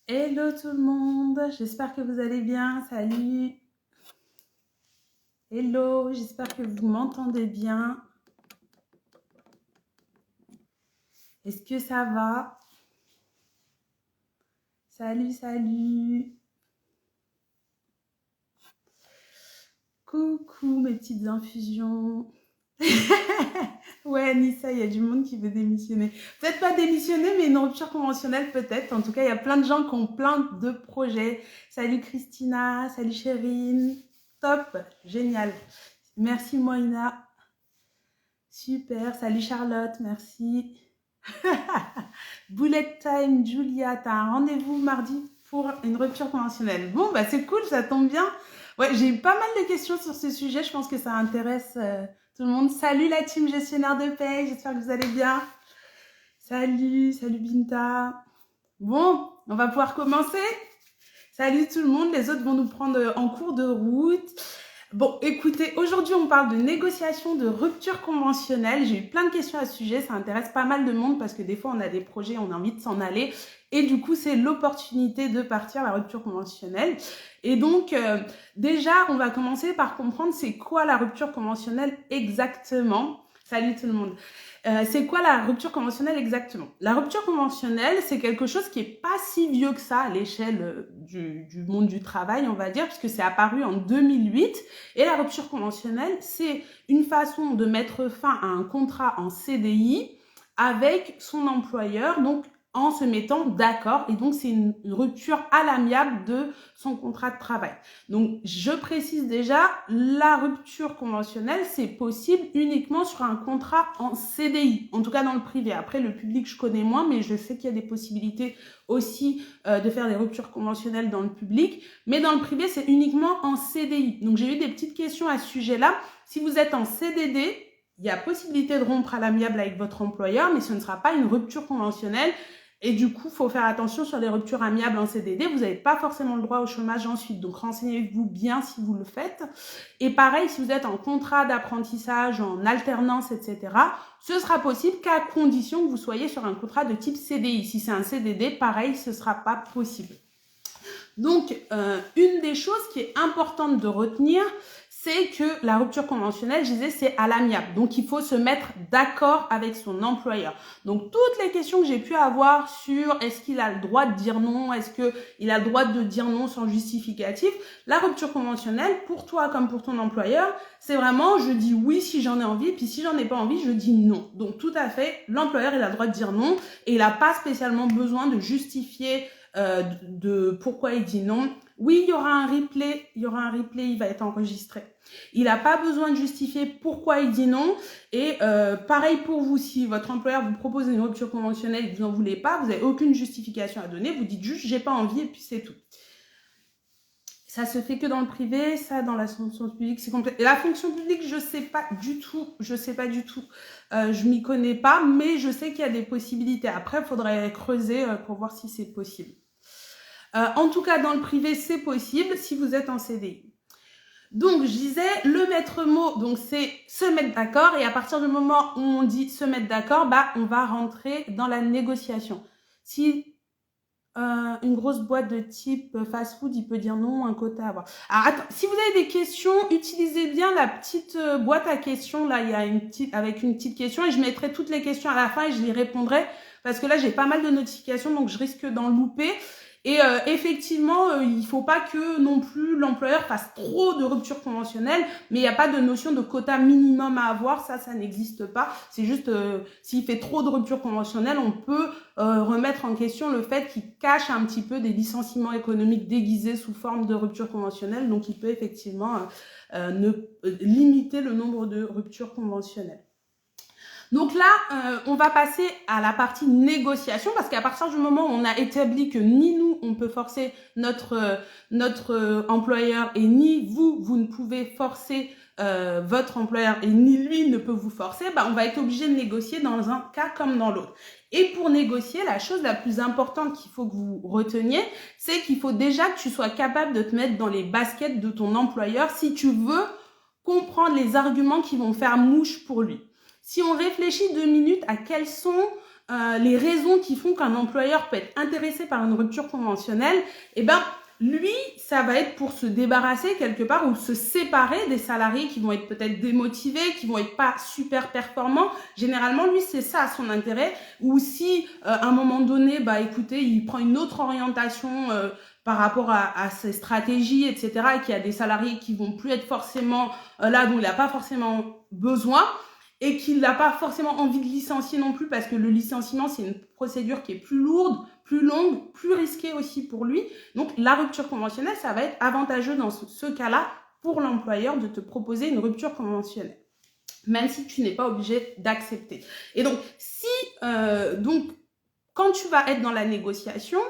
Hello tout le monde, j'espère que vous allez bien, salut. Hello, j'espère que vous m'entendez bien. Est-ce que ça va? Salut, salut. Coucou mes petites infusions. Ouais, Nissa, il y a du monde qui veut démissionner. Peut-être pas démissionner, mais une rupture conventionnelle peut-être. En tout cas, il y a plein de gens qui ont plein de projets. Salut Christina, salut Chérine. Top, génial. Merci Moïna. Super, salut Charlotte, merci. Bullet time, Julia, t'as un rendez-vous mardi pour une rupture conventionnelle. Bon, bah c'est cool, ça tombe bien. Ouais, j'ai eu pas mal de questions sur ce sujet, je pense que ça intéresse tout le monde. Salut la team gestionnaire de paye, j'espère que vous allez bien. Salut, salut Binta. Bon, on va pouvoir commencer. Salut tout le monde, les autres vont nous prendre en cours de route. Bon, écoutez, aujourd'hui, on parle de négociation de rupture conventionnelle. J'ai eu plein de questions à ce sujet. Ça intéresse pas mal de monde parce que des fois, on a des projets, on a envie de s'en aller. Et du coup, c'est l'opportunité de partir à la rupture conventionnelle. Et donc, déjà, on va commencer par comprendre c'est quoi la rupture conventionnelle exactement. Salut tout le monde. C'est quoi la rupture conventionnelle exactement? La rupture conventionnelle, c'est quelque chose qui est pas si vieux que ça à l'échelle du monde du travail, on va dire, puisque c'est apparu en 2008. Et la rupture conventionnelle, c'est une façon de mettre fin à un contrat en CDI avec son employeur, donc en se mettant d'accord. Et donc, c'est une rupture à l'amiable de son contrat de travail. Donc, je précise déjà, la rupture conventionnelle, c'est possible uniquement sur un contrat en CDI, en tout cas dans le privé. Après, le public, je connais moins, mais je sais qu'il y a des possibilités aussi de faire des ruptures conventionnelles dans le public. Mais dans le privé, c'est uniquement en CDI. Donc, j'ai eu des petites questions à ce sujet-là. Si vous êtes en CDD, il y a possibilité de rompre à l'amiable avec votre employeur, mais ce ne sera pas une rupture conventionnelle. Et du coup, il faut faire attention sur les ruptures amiables en CDD. Vous n'avez pas forcément le droit au chômage ensuite. Donc, renseignez-vous bien si vous le faites. Et pareil, si vous êtes en contrat d'apprentissage, en alternance, etc., ce sera possible qu'à condition que vous soyez sur un contrat de type CDI. Si c'est un CDD, pareil, ce ne sera pas possible. Donc, une des choses qui est importante de retenir, c'est que la rupture conventionnelle, je disais, c'est à l'amiable. Donc, il faut se mettre d'accord avec son employeur. Donc, toutes les questions que j'ai pu avoir sur est-ce qu'il a le droit de dire non, est-ce qu'il a le droit de dire non sans justificatif, la rupture conventionnelle, pour toi comme pour ton employeur, c'est vraiment, je dis oui si j'en ai envie, puis si j'en ai pas envie, je dis non. Donc, tout à fait, l'employeur, il a le droit de dire non et il n'a pas spécialement besoin de justifier de pourquoi il dit non. Oui, il y aura un replay, il va être enregistré. Il n'a pas besoin de justifier pourquoi il dit non. Et pareil pour vous, si votre employeur vous propose une rupture conventionnelle et que vous n'en voulez pas, vous n'avez aucune justification à donner, vous dites juste j'ai pas envie et puis c'est tout. Ça se fait que dans le privé, ça dans la fonction publique, c'est complet. Et la fonction publique, je sais pas du tout. Je m'y connais pas, mais je sais qu'il y a des possibilités. Après, il faudrait creuser pour voir si c'est possible. En tout cas, dans le privé, c'est possible si vous êtes en CDI. Donc, je disais, le maître mot, donc c'est se mettre d'accord. Et à partir du moment où on dit se mettre d'accord, bah, on va rentrer dans la négociation. Si une grosse boîte de type fast-food, il peut dire non, un quota à avoir. Alors, attends, si vous avez des questions, utilisez bien la petite boîte à questions. Là, il y a avec une petite question et je mettrai toutes les questions à la fin et je y répondrai parce que là, j'ai pas mal de notifications, donc je risque d'en louper. Et effectivement, il ne faut pas que non plus l'employeur fasse trop de ruptures conventionnelles, mais il n'y a pas de notion de quota minimum à avoir, ça n'existe pas. C'est juste, s'il fait trop de ruptures conventionnelles, on peut remettre en question le fait qu'il cache un petit peu des licenciements économiques déguisés sous forme de rupture conventionnelle, donc il peut effectivement limiter le nombre de ruptures conventionnelles. Donc là, on va passer à la partie négociation parce qu'à partir du moment où on a établi que ni nous, on peut forcer notre employeur et ni vous ne pouvez forcer votre employeur et ni lui ne peut vous forcer, bah, on va être obligé de négocier dans un cas comme dans l'autre. Et pour négocier, la chose la plus importante qu'il faut que vous reteniez, c'est qu'il faut déjà que tu sois capable de te mettre dans les baskets de ton employeur si tu veux comprendre les arguments qui vont faire mouche pour lui. Si on réfléchit 2 minutes à quels sont les raisons qui font qu'un employeur peut être intéressé par une rupture conventionnelle, eh ben, lui, ça va être pour se débarrasser quelque part ou se séparer des salariés qui vont être peut-être démotivés, qui vont être pas super performants. Généralement, lui, c'est ça son intérêt. Ou si, à un moment donné, bah, écoutez, il prend une autre orientation par rapport à ses stratégies, etc., et qu'il y a des salariés qui vont plus être forcément là, dont il n'a pas forcément besoin, et qu'il n'a pas forcément envie de licencier non plus, parce que le licenciement, c'est une procédure qui est plus lourde, plus longue, plus risquée aussi pour lui. Donc, la rupture conventionnelle, ça va être avantageux dans ce cas-là pour l'employeur de te proposer une rupture conventionnelle, même si tu n'es pas obligé d'accepter. Et donc, quand tu vas être dans la négociation,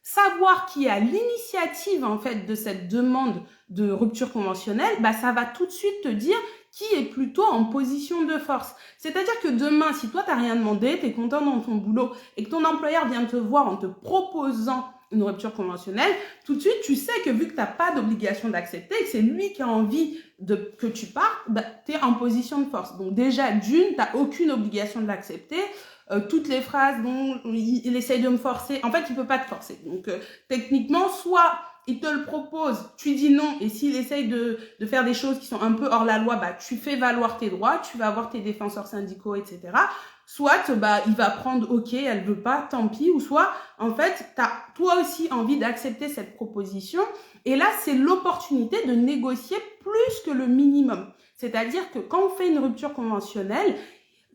savoir qui a l'initiative en fait de cette demande de rupture conventionnelle, bah, ça va tout de suite te dire qui est plutôt en position de force. C'est-à-dire que demain, si toi, tu n'as rien demandé, tu es content dans ton boulot et que ton employeur vient te voir en te proposant une rupture conventionnelle, tout de suite, tu sais que vu que tu n'as pas d'obligation d'accepter et que c'est lui qui a envie que tu partes, bah, tu es en position de force. Donc déjà, d'une, tu n'as aucune obligation de l'accepter. Toutes les phrases dont il essaye de me forcer, en fait, il ne peut pas te forcer. Donc techniquement, soit il te le propose, tu dis non, et s'il essaye de faire des choses qui sont un peu hors la loi, bah, tu fais valoir tes droits, tu vas avoir tes défenseurs syndicaux, etc. Soit, bah, il va prendre, ok, elle veut pas, tant pis, ou soit, en fait, tu as toi aussi envie d'accepter cette proposition, et là, c'est l'opportunité de négocier plus que le minimum. C'est-à-dire que quand on fait une rupture conventionnelle,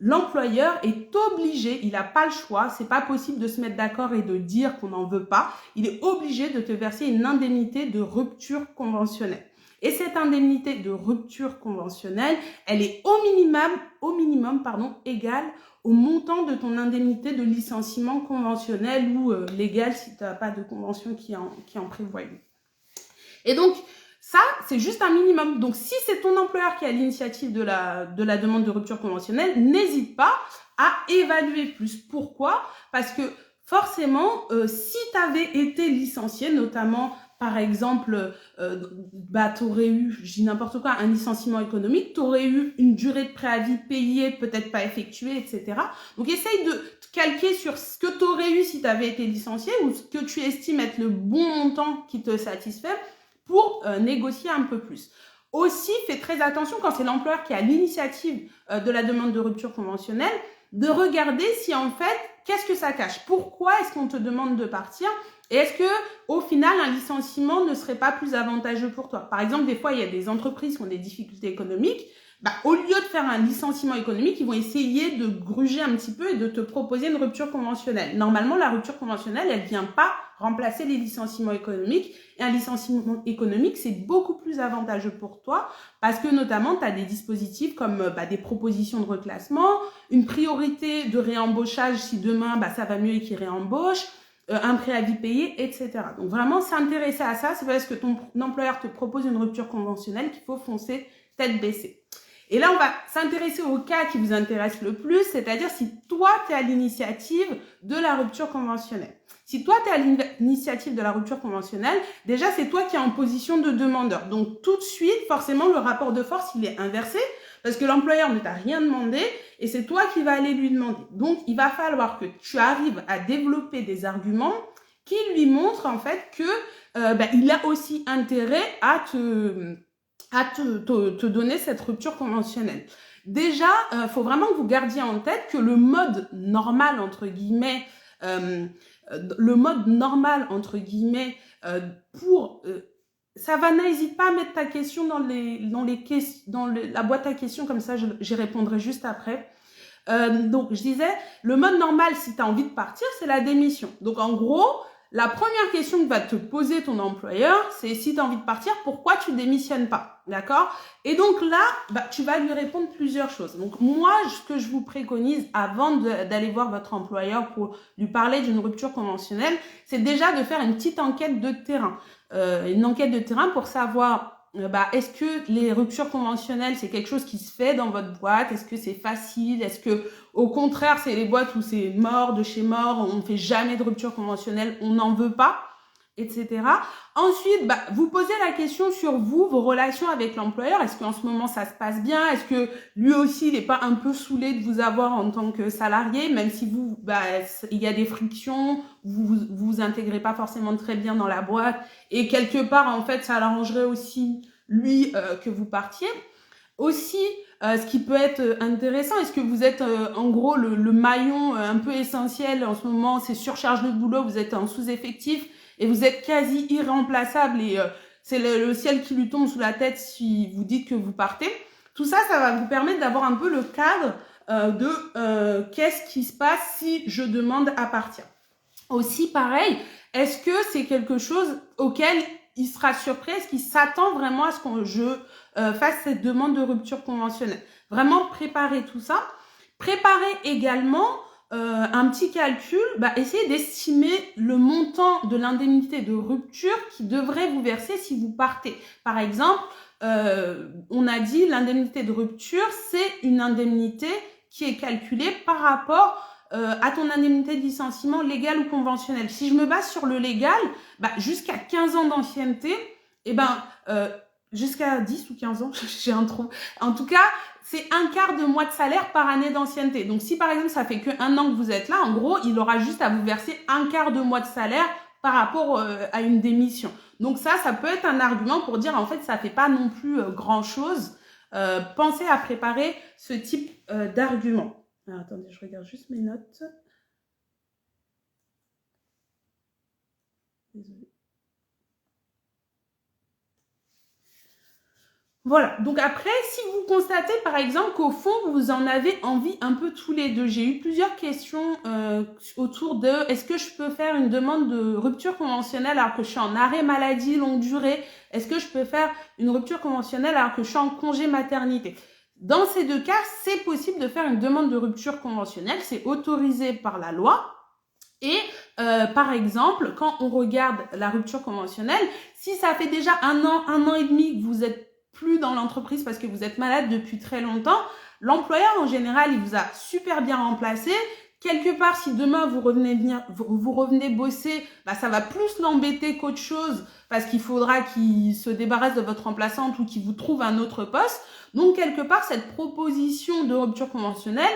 l'employeur est obligé, il n'a pas le choix, c'est pas possible de se mettre d'accord et de dire qu'on n'en veut pas, il est obligé de te verser une indemnité de rupture conventionnelle. Et cette indemnité de rupture conventionnelle, elle est au minimum, égale au montant de ton indemnité de licenciement conventionnel ou légal si tu n'as pas de convention qui en prévoit une. Et donc, ça, c'est juste un minimum. Donc, si c'est ton employeur qui a l'initiative de la demande de rupture conventionnelle, n'hésite pas à évaluer plus. Pourquoi? Parce que forcément, si tu avais été licencié, notamment, par exemple, tu aurais eu, je dis n'importe quoi, un licenciement économique, tu aurais eu une durée de préavis payée, peut-être pas effectuée, etc. Donc, essaye de te calquer sur ce que tu aurais eu si tu avais été licencié ou ce que tu estimes être le bon montant qui te satisfait pour négocier un peu plus. Aussi, fais très attention quand c'est l'employeur qui a l'initiative de la demande de rupture conventionnelle, de regarder si en fait, qu'est-ce que ça cache? Pourquoi est-ce qu'on te demande de partir? Et est-ce que au final, un licenciement ne serait pas plus avantageux pour toi? Par exemple, des fois, il y a des entreprises qui ont des difficultés économiques. Bah, au lieu de faire un licenciement économique, ils vont essayer de gruger un petit peu et de te proposer une rupture conventionnelle. Normalement, la rupture conventionnelle, elle vient pas remplacer les licenciements économiques. Et un licenciement économique, c'est beaucoup plus avantageux pour toi parce que notamment, tu as des dispositifs comme des propositions de reclassement, une priorité de réembauchage si demain, ça va mieux et qu'ils réembauchent, un préavis payé, etc. Donc vraiment, s'intéresser à ça, c'est parce que ton employeur te propose une rupture conventionnelle qu'il faut foncer tête baissée. Et là, on va s'intéresser au cas qui vous intéresse le plus, c'est-à-dire si toi, tu es à l'initiative de la rupture conventionnelle. Si toi, tu es à l'initiative de la rupture conventionnelle, déjà, c'est toi qui es en position de demandeur. Donc, tout de suite, forcément, le rapport de force, il est inversé parce que l'employeur ne t'a rien demandé et c'est toi qui vas aller lui demander. Donc, il va falloir que tu arrives à développer des arguments qui lui montrent en fait que il a aussi intérêt à te donner cette rupture conventionnelle. Déjà, faut vraiment que vous gardiez en tête que le mode normal, entre guillemets, n'hésite pas à mettre ta question dans la boîte à questions, comme ça j'y répondrai juste après. Donc, je disais, le mode normal, si tu as envie de partir, c'est la démission. Donc, en gros, la première question que va te poser ton employeur, c'est si tu as envie de partir, pourquoi tu démissionnes pas? D'accord? Et donc là, tu vas lui répondre plusieurs choses. Donc moi, ce que je vous préconise avant d'aller voir votre employeur pour lui parler d'une rupture conventionnelle, c'est déjà de faire une petite enquête de terrain. Une enquête de terrain pour savoir est-ce que les ruptures conventionnelles, c'est quelque chose qui se fait dans votre boîte? Est-ce que c'est facile? Est-ce que, au contraire, c'est les boîtes où c'est mort de chez mort, on ne fait jamais de rupture conventionnelle, on n'en veut pas? etc. Ensuite, vous posez la question sur vous, vos relations avec l'employeur. Est-ce qu'en ce moment, ça se passe bien? Est-ce que lui aussi, il n'est pas un peu saoulé de vous avoir en tant que salarié, même si vous, il y a des frictions, vous intégrez pas forcément très bien dans la boîte et quelque part, en fait, ça l'arrangerait aussi, lui, que vous partiez. Aussi, ce qui peut être intéressant, est-ce que vous êtes en gros le maillon un peu essentiel en ce moment, c'est surcharge de boulot, vous êtes en sous-effectif et vous êtes quasi irremplaçable et c'est le ciel qui lui tombe sous la tête si vous dites que vous partez. Tout ça, ça va vous permettre d'avoir un peu le cadre de qu'est-ce qui se passe si je demande à partir. Aussi, pareil, est-ce que c'est quelque chose auquel il sera surpris? Est-ce qu'il s'attend vraiment à ce que je fasse cette demande de rupture conventionnelle? Vraiment préparer tout ça. Préparer également un petit calcul, essayez d'estimer le montant de l'indemnité de rupture qui devrait vous verser si vous partez. Par exemple, on a dit l'indemnité de rupture, c'est une indemnité qui est calculée par rapport à ton indemnité de licenciement légale ou conventionnelle. Si je me base sur le légal, jusqu'à 15 ans d'ancienneté, jusqu'à 10 ou 15 ans, j'ai un trou. En tout cas, c'est un quart de mois de salaire par année d'ancienneté. Donc, si par exemple, ça fait qu'un an que vous êtes là, en gros, il aura juste à vous verser un quart de mois de salaire par rapport à une démission. Donc ça peut être un argument pour dire, en fait, ça fait pas non plus grand-chose. Pensez à préparer ce type d'argument. Alors, attendez, je regarde juste mes notes. Désolée. Voilà, donc après, si vous constatez par exemple qu'au fond, vous en avez envie un peu tous les deux, j'ai eu plusieurs questions autour de est-ce que je peux faire une demande de rupture conventionnelle alors que je suis en arrêt maladie longue durée? Est-ce que je peux faire une rupture conventionnelle alors que je suis en congé maternité? Dans ces deux cas, c'est possible de faire une demande de rupture conventionnelle, c'est autorisé par la loi. Et par exemple, quand on regarde la rupture conventionnelle, si ça fait déjà un an et demi que vous êtes plus dans l'entreprise parce que vous êtes malade depuis très longtemps, l'employeur en général, il vous a super bien remplacé. Quelque part, si demain vous revenez bosser, ça va plus l'embêter qu'autre chose parce qu'il faudra qu'il se débarrasse de votre remplaçante ou qu'il vous trouve un autre poste. Donc, quelque part, cette proposition de rupture conventionnelle,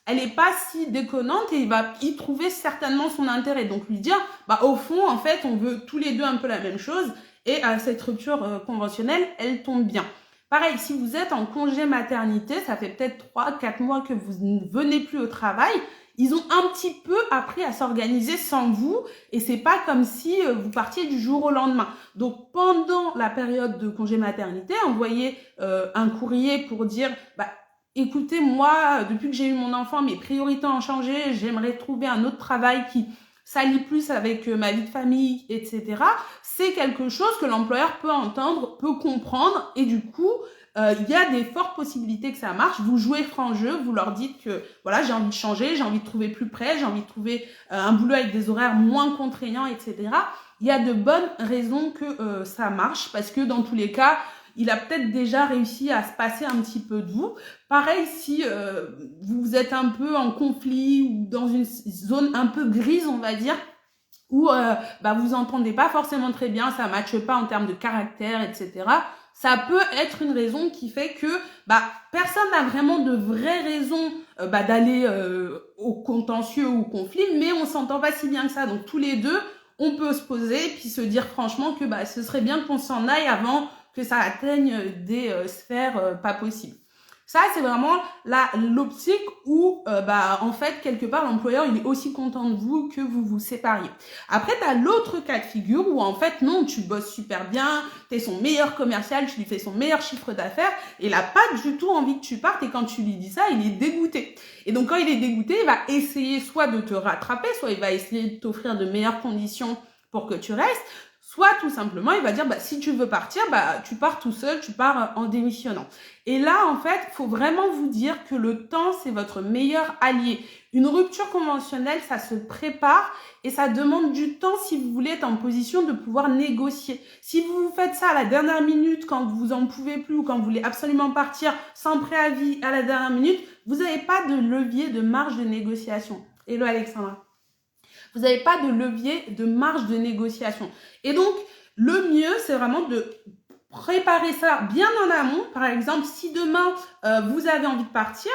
elle n'est pas si déconnante et il va y trouver certainement son intérêt. Donc, lui dire, au fond, en fait, on veut tous les deux un peu la même chose et cette rupture conventionnelle, elle tombe bien. Pareil, si vous êtes en congé maternité, ça fait peut-être 3-4 mois que vous ne venez plus au travail, ils ont un petit peu appris à s'organiser sans vous et c'est pas comme si vous partiez du jour au lendemain. Donc, pendant la période de congé maternité, envoyez un courrier pour dire écoutez, moi, depuis que j'ai eu mon enfant, mes priorités ont changé, j'aimerais trouver un autre travail qui s'allie plus avec ma vie de famille, etc. C'est quelque chose que l'employeur peut entendre, peut comprendre et du coup, il y a des fortes possibilités que ça marche. Vous jouez franc jeu, vous leur dites que voilà, j'ai envie de changer, j'ai envie de trouver plus près, j'ai envie de trouver un boulot avec des horaires moins contraignants, etc. Il y a de bonnes raisons que ça marche parce que dans tous les cas, il a peut-être déjà réussi à se passer un petit peu de vous. Pareil, si vous êtes un peu en conflit ou dans une zone un peu grise, on va dire, où vous entendez pas forcément très bien, ça matche pas en termes de caractère, etc. Ça peut être une raison qui fait que personne n'a vraiment de vraies raisons d'aller au contentieux ou au conflit, mais on s'entend pas si bien que ça. Donc tous les deux, on peut se poser puis se dire franchement que ce serait bien qu'on s'en aille avant que ça atteigne des sphères pas possibles. Ça, c'est vraiment l'optique où, en fait, quelque part, l'employeur, il est aussi content de vous que vous vous sépariez. Après, tu as l'autre cas de figure où, en fait, non, tu bosses super bien, tu es son meilleur commercial, tu lui fais son meilleur chiffre d'affaires, et il n'a pas du tout envie que tu partes, et quand tu lui dis ça, il est dégoûté. Et donc, quand il est dégoûté, il va essayer soit de te rattraper, soit il va essayer de t'offrir de meilleures conditions pour que tu restes, soit tout simplement, il va dire, si tu veux partir, tu pars tout seul, tu pars en démissionnant. Et là, en fait, il faut vraiment vous dire que le temps, c'est votre meilleur allié. Une rupture conventionnelle, ça se prépare et ça demande du temps si vous voulez être en position de pouvoir négocier. Si vous faites ça à la dernière minute, quand vous en pouvez plus ou quand vous voulez absolument partir sans préavis à la dernière minute, vous n'avez pas de levier, de marge de négociation. Hello Alexandra. Vous n'avez pas de levier, de marge de négociation. Et donc, le mieux, c'est vraiment de préparer ça bien en amont. Par exemple, si demain, vous avez envie de partir,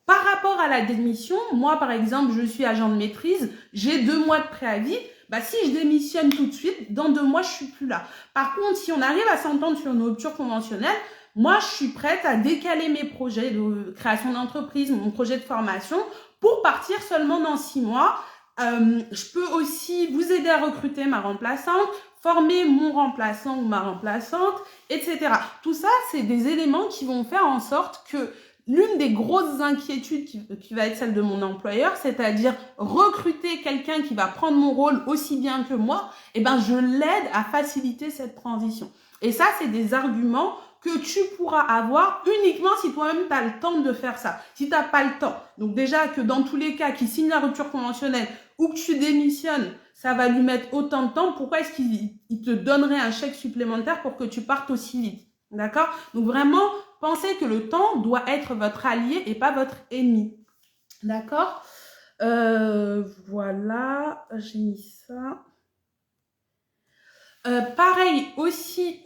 par rapport à la démission, moi, par exemple, je suis agent de maîtrise, j'ai 2 mois de préavis. Si je démissionne tout de suite, dans 2 mois, je suis plus là. Par contre, si on arrive à s'entendre sur une rupture conventionnelle, moi, je suis prête à décaler mes projets de création d'entreprise, mon projet de formation, pour partir seulement dans 6 mois. Je peux aussi vous aider à recruter ma remplaçante, former mon remplaçant ou ma remplaçante, etc. Tout ça, c'est des éléments qui vont faire en sorte que l'une des grosses inquiétudes qui va être celle de mon employeur, c'est-à-dire recruter quelqu'un qui va prendre mon rôle aussi bien que moi, je l'aide à faciliter cette transition. Et ça, c'est des arguments que tu pourras avoir uniquement si toi-même tu as le temps de faire ça. Si tu n'as pas le temps, donc déjà que dans tous les cas, qu'il signe la rupture conventionnelle ou que tu démissionnes, ça va lui mettre autant de temps. Pourquoi est-ce qu'il te donnerait un chèque supplémentaire pour que tu partes aussi vite? D'accord? Donc vraiment, pensez que le temps doit être votre allié et pas votre ennemi. D'accord? Voilà, j'ai mis ça. Pareil aussi,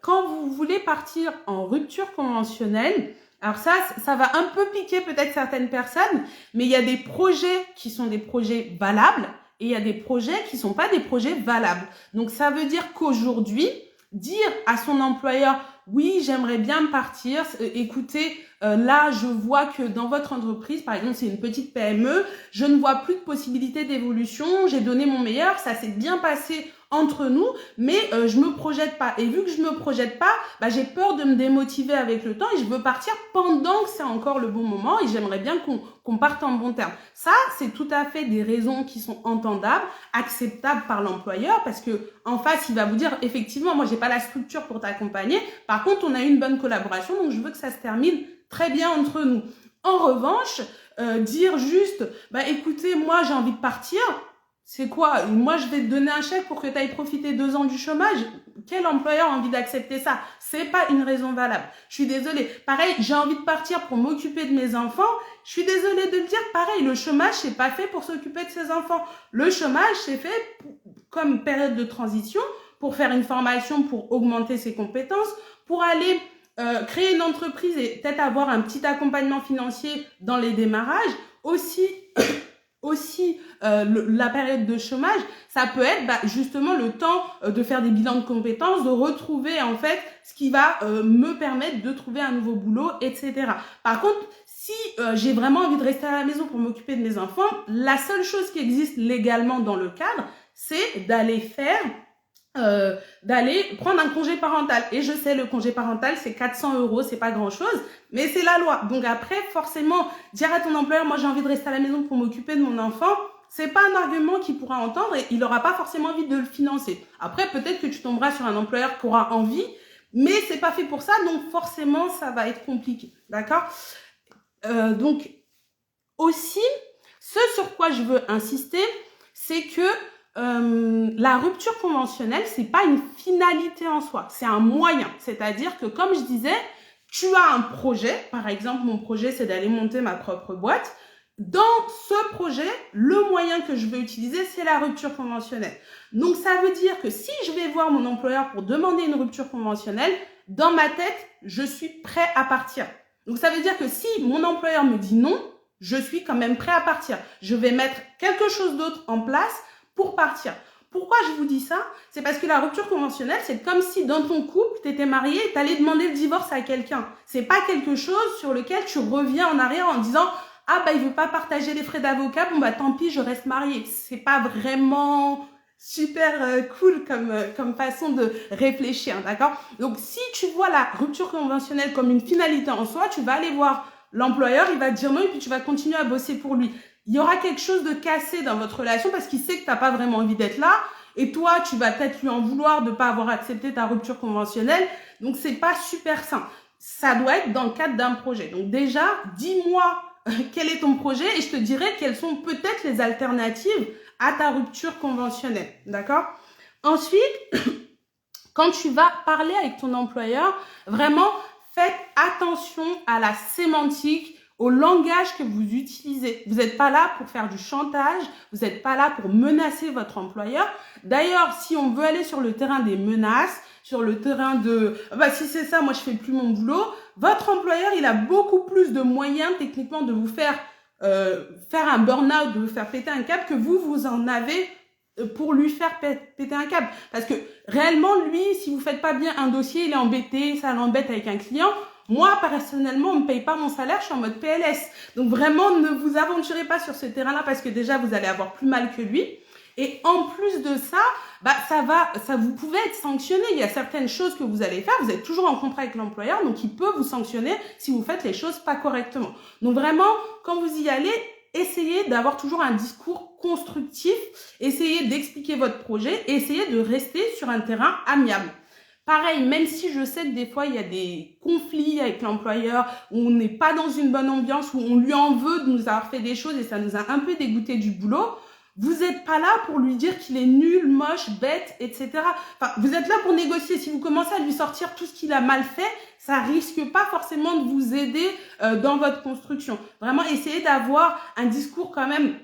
quand vous voulez partir en rupture conventionnelle, alors ça va un peu piquer peut-être certaines personnes, mais il y a des projets qui sont des projets valables et il y a des projets qui sont pas des projets valables. Donc ça veut dire qu'aujourd'hui, dire à son employeur, oui, j'aimerais bien partir, écoutez, là, je vois que dans votre entreprise, par exemple, c'est une petite PME, je ne vois plus de possibilité d'évolution, j'ai donné mon meilleur, ça s'est bien passé entre nous, mais je me projette pas. Et vu que je me projette pas, j'ai peur de me démotiver avec le temps et je veux partir pendant que c'est encore le bon moment et j'aimerais bien qu'on parte en bon terme. Ça, c'est tout à fait des raisons qui sont entendables, acceptables par l'employeur parce que en face, il va vous dire effectivement, moi, j'ai pas la structure pour t'accompagner. Par contre, on a eu une bonne collaboration, donc je veux que ça se termine très bien entre nous. En revanche, dire juste, écoutez, moi, j'ai envie de partir. C'est quoi? Moi, je vais te donner un chèque pour que tu ailles profiter 2 ans du chômage. Quel employeur a envie d'accepter ça? C'est pas une raison valable. Je suis désolée. Pareil, j'ai envie de partir pour m'occuper de mes enfants. Je suis désolée de le dire. Pareil, le chômage, c'est pas fait pour s'occuper de ses enfants. Le chômage, c'est fait comme période de transition pour faire une formation, pour augmenter ses compétences, pour aller créer une entreprise et peut-être avoir un petit accompagnement financier dans les démarrages. Aussi, la période de chômage, ça peut être justement le temps de faire des bilans de compétences, de retrouver en fait ce qui va me permettre de trouver un nouveau boulot, etc. Par contre, si j'ai vraiment envie de rester à la maison pour m'occuper de mes enfants, la seule chose qui existe légalement dans le cadre, c'est d'aller prendre un congé parental. Et je sais, le congé parental, c'est 400 €, c'est pas grand chose, mais c'est la loi. Donc après, forcément, dire à ton employeur, moi j'ai envie de rester à la maison pour m'occuper de mon enfant, c'est pas un argument qu'il pourra entendre et il aura pas forcément envie de le financer. Après, peut-être que tu tomberas sur un employeur qui aura envie, mais c'est pas fait pour ça, donc forcément, ça va être compliqué. D'accord? Donc, aussi, ce sur quoi je veux insister, c'est que la rupture conventionnelle, c'est pas une finalité en soi, c'est un moyen. C'est-à-dire que, comme je disais, tu as un projet. Par exemple, mon projet, c'est d'aller monter ma propre boîte. Dans ce projet, le moyen que je veux utiliser, c'est la rupture conventionnelle. Donc, ça veut dire que si je vais voir mon employeur pour demander une rupture conventionnelle, dans ma tête, je suis prêt à partir. Donc, ça veut dire que si mon employeur me dit non, je suis quand même prêt à partir. Je vais mettre quelque chose d'autre en place pour partir. Pourquoi je vous dis ça? C'est parce que la rupture conventionnelle, c'est comme si dans ton couple, tu étais marié et tu allais demander le divorce à quelqu'un. C'est pas quelque chose sur lequel tu reviens en arrière en disant « Ah, il veut pas partager les frais d'avocat, bon tant pis, je reste marié. » C'est pas vraiment super cool comme façon de réfléchir, d'accord? Donc, si tu vois la rupture conventionnelle comme une finalité en soi, tu vas aller voir l'employeur, il va te dire non et puis tu vas continuer à bosser pour lui. Il y aura quelque chose de cassé dans votre relation parce qu'il sait que tu n'as pas vraiment envie d'être là et toi, tu vas peut-être lui en vouloir de ne pas avoir accepté ta rupture conventionnelle. Donc, c'est pas super sain. Ça doit être dans le cadre d'un projet. Donc, déjà, dis-moi quel est ton projet et je te dirai quelles sont peut-être les alternatives à ta rupture conventionnelle. D'accord? Ensuite, quand tu vas parler avec ton employeur, vraiment, faites attention à la sémantique au langage que vous utilisez. Vous n'êtes pas là pour faire du chantage, vous n'êtes pas là pour menacer votre employeur. D'ailleurs, si on veut aller sur le terrain des menaces, sur le terrain de « bah si c'est ça, moi je fais plus mon boulot », votre employeur, il a beaucoup plus de moyens techniquement de vous faire un burn-out, de vous faire péter un câble que vous en avez pour lui faire péter un câble. Parce que réellement, lui, si vous faites pas bien un dossier, il est embêté, ça l'embête avec un client. Moi, personnellement, on me paye pas mon salaire, je suis en mode PLS. Donc vraiment, ne vous aventurez pas sur ce terrain-là parce que déjà, vous allez avoir plus mal que lui. Et en plus de ça, vous pouvez être sanctionné. Il y a certaines choses que vous allez faire. Vous êtes toujours en contrat avec l'employeur, donc il peut vous sanctionner si vous faites les choses pas correctement. Donc vraiment, quand vous y allez, essayez d'avoir toujours un discours constructif. Essayez d'expliquer votre projet et essayez de rester sur un terrain amiable. Pareil, même si je sais que des fois, il y a des conflits avec l'employeur, où on n'est pas dans une bonne ambiance, où on lui en veut de nous avoir fait des choses et ça nous a un peu dégoûté du boulot, vous n'êtes pas là pour lui dire qu'il est nul, moche, bête, etc. Enfin, vous êtes là pour négocier. Si vous commencez à lui sortir tout ce qu'il a mal fait, ça risque pas forcément de vous aider dans votre construction. Vraiment, essayez d'avoir un discours quand même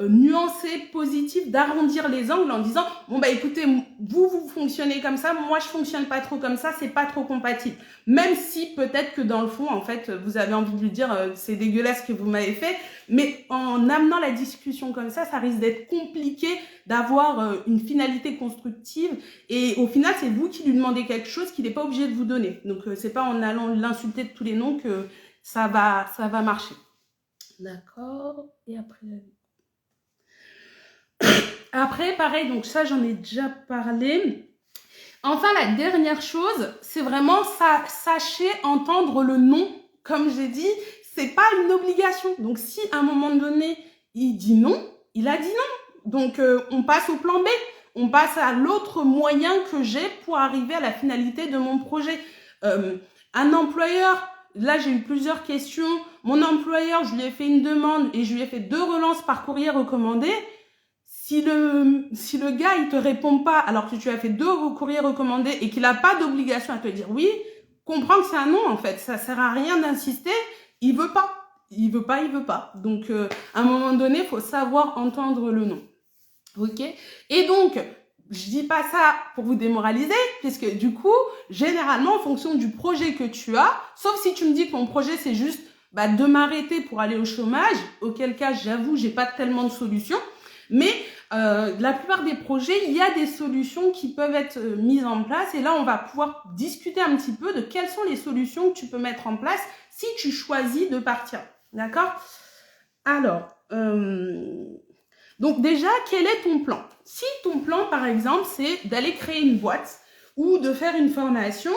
nuancé, positif, d'arrondir les angles en disant bon bah écoutez, vous fonctionnez comme ça, moi je fonctionne pas trop comme ça, c'est pas trop compatible. Même si peut-être que dans le fond en fait vous avez envie de lui dire c'est dégueulasse ce que vous m'avez fait, mais en amenant la discussion comme ça risque d'être compliqué d'avoir une finalité constructive et au final c'est vous qui lui demandez quelque chose qu'il n'est pas obligé de vous donner. Donc c'est pas en allant l'insulter de tous les noms que ça va marcher. D'accord. Et après, pareil, donc ça, j'en ai déjà parlé. Enfin, la dernière chose, c'est vraiment ça, sachez entendre le non. Comme j'ai dit, c'est pas une obligation. Donc, si à un moment donné, il dit non, il a dit non. Donc, on passe au plan B. On passe à l'autre moyen que j'ai pour arriver à la finalité de mon projet. Un employeur, là, j'ai eu plusieurs questions. Mon employeur, je lui ai fait une demande et je lui ai fait 2 relances par courrier recommandé. Si le gars, il te répond pas alors que tu as fait 2 courriers recommandés et qu'il n'a pas d'obligation à te dire oui, comprends que c'est un non en fait. Ça sert à rien d'insister. Il veut pas. Il veut pas. Donc, à un moment donné, il faut savoir entendre le non. Ok? Et donc, je dis pas ça pour vous démoraliser, puisque du coup, généralement, en fonction du projet que tu as, sauf si tu me dis que mon projet, c'est juste de m'arrêter pour aller au chômage, auquel cas, j'avoue, j'ai pas tellement de solutions. Mais la plupart des projets, il y a des solutions qui peuvent être mises en place. Et là, on va pouvoir discuter un petit peu de quelles sont les solutions que tu peux mettre en place si tu choisis de partir. D'accord? Alors, donc déjà, quel est ton plan? Si ton plan, par exemple, c'est d'aller créer une boîte ou de faire une formation,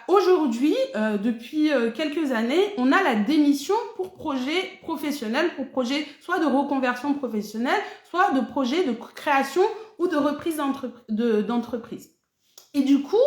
aujourd'hui, depuis quelques années, on a la démission pour projet professionnel, pour projet soit de reconversion professionnelle, soit de projet de création ou de reprise d'entreprise. Et du coup,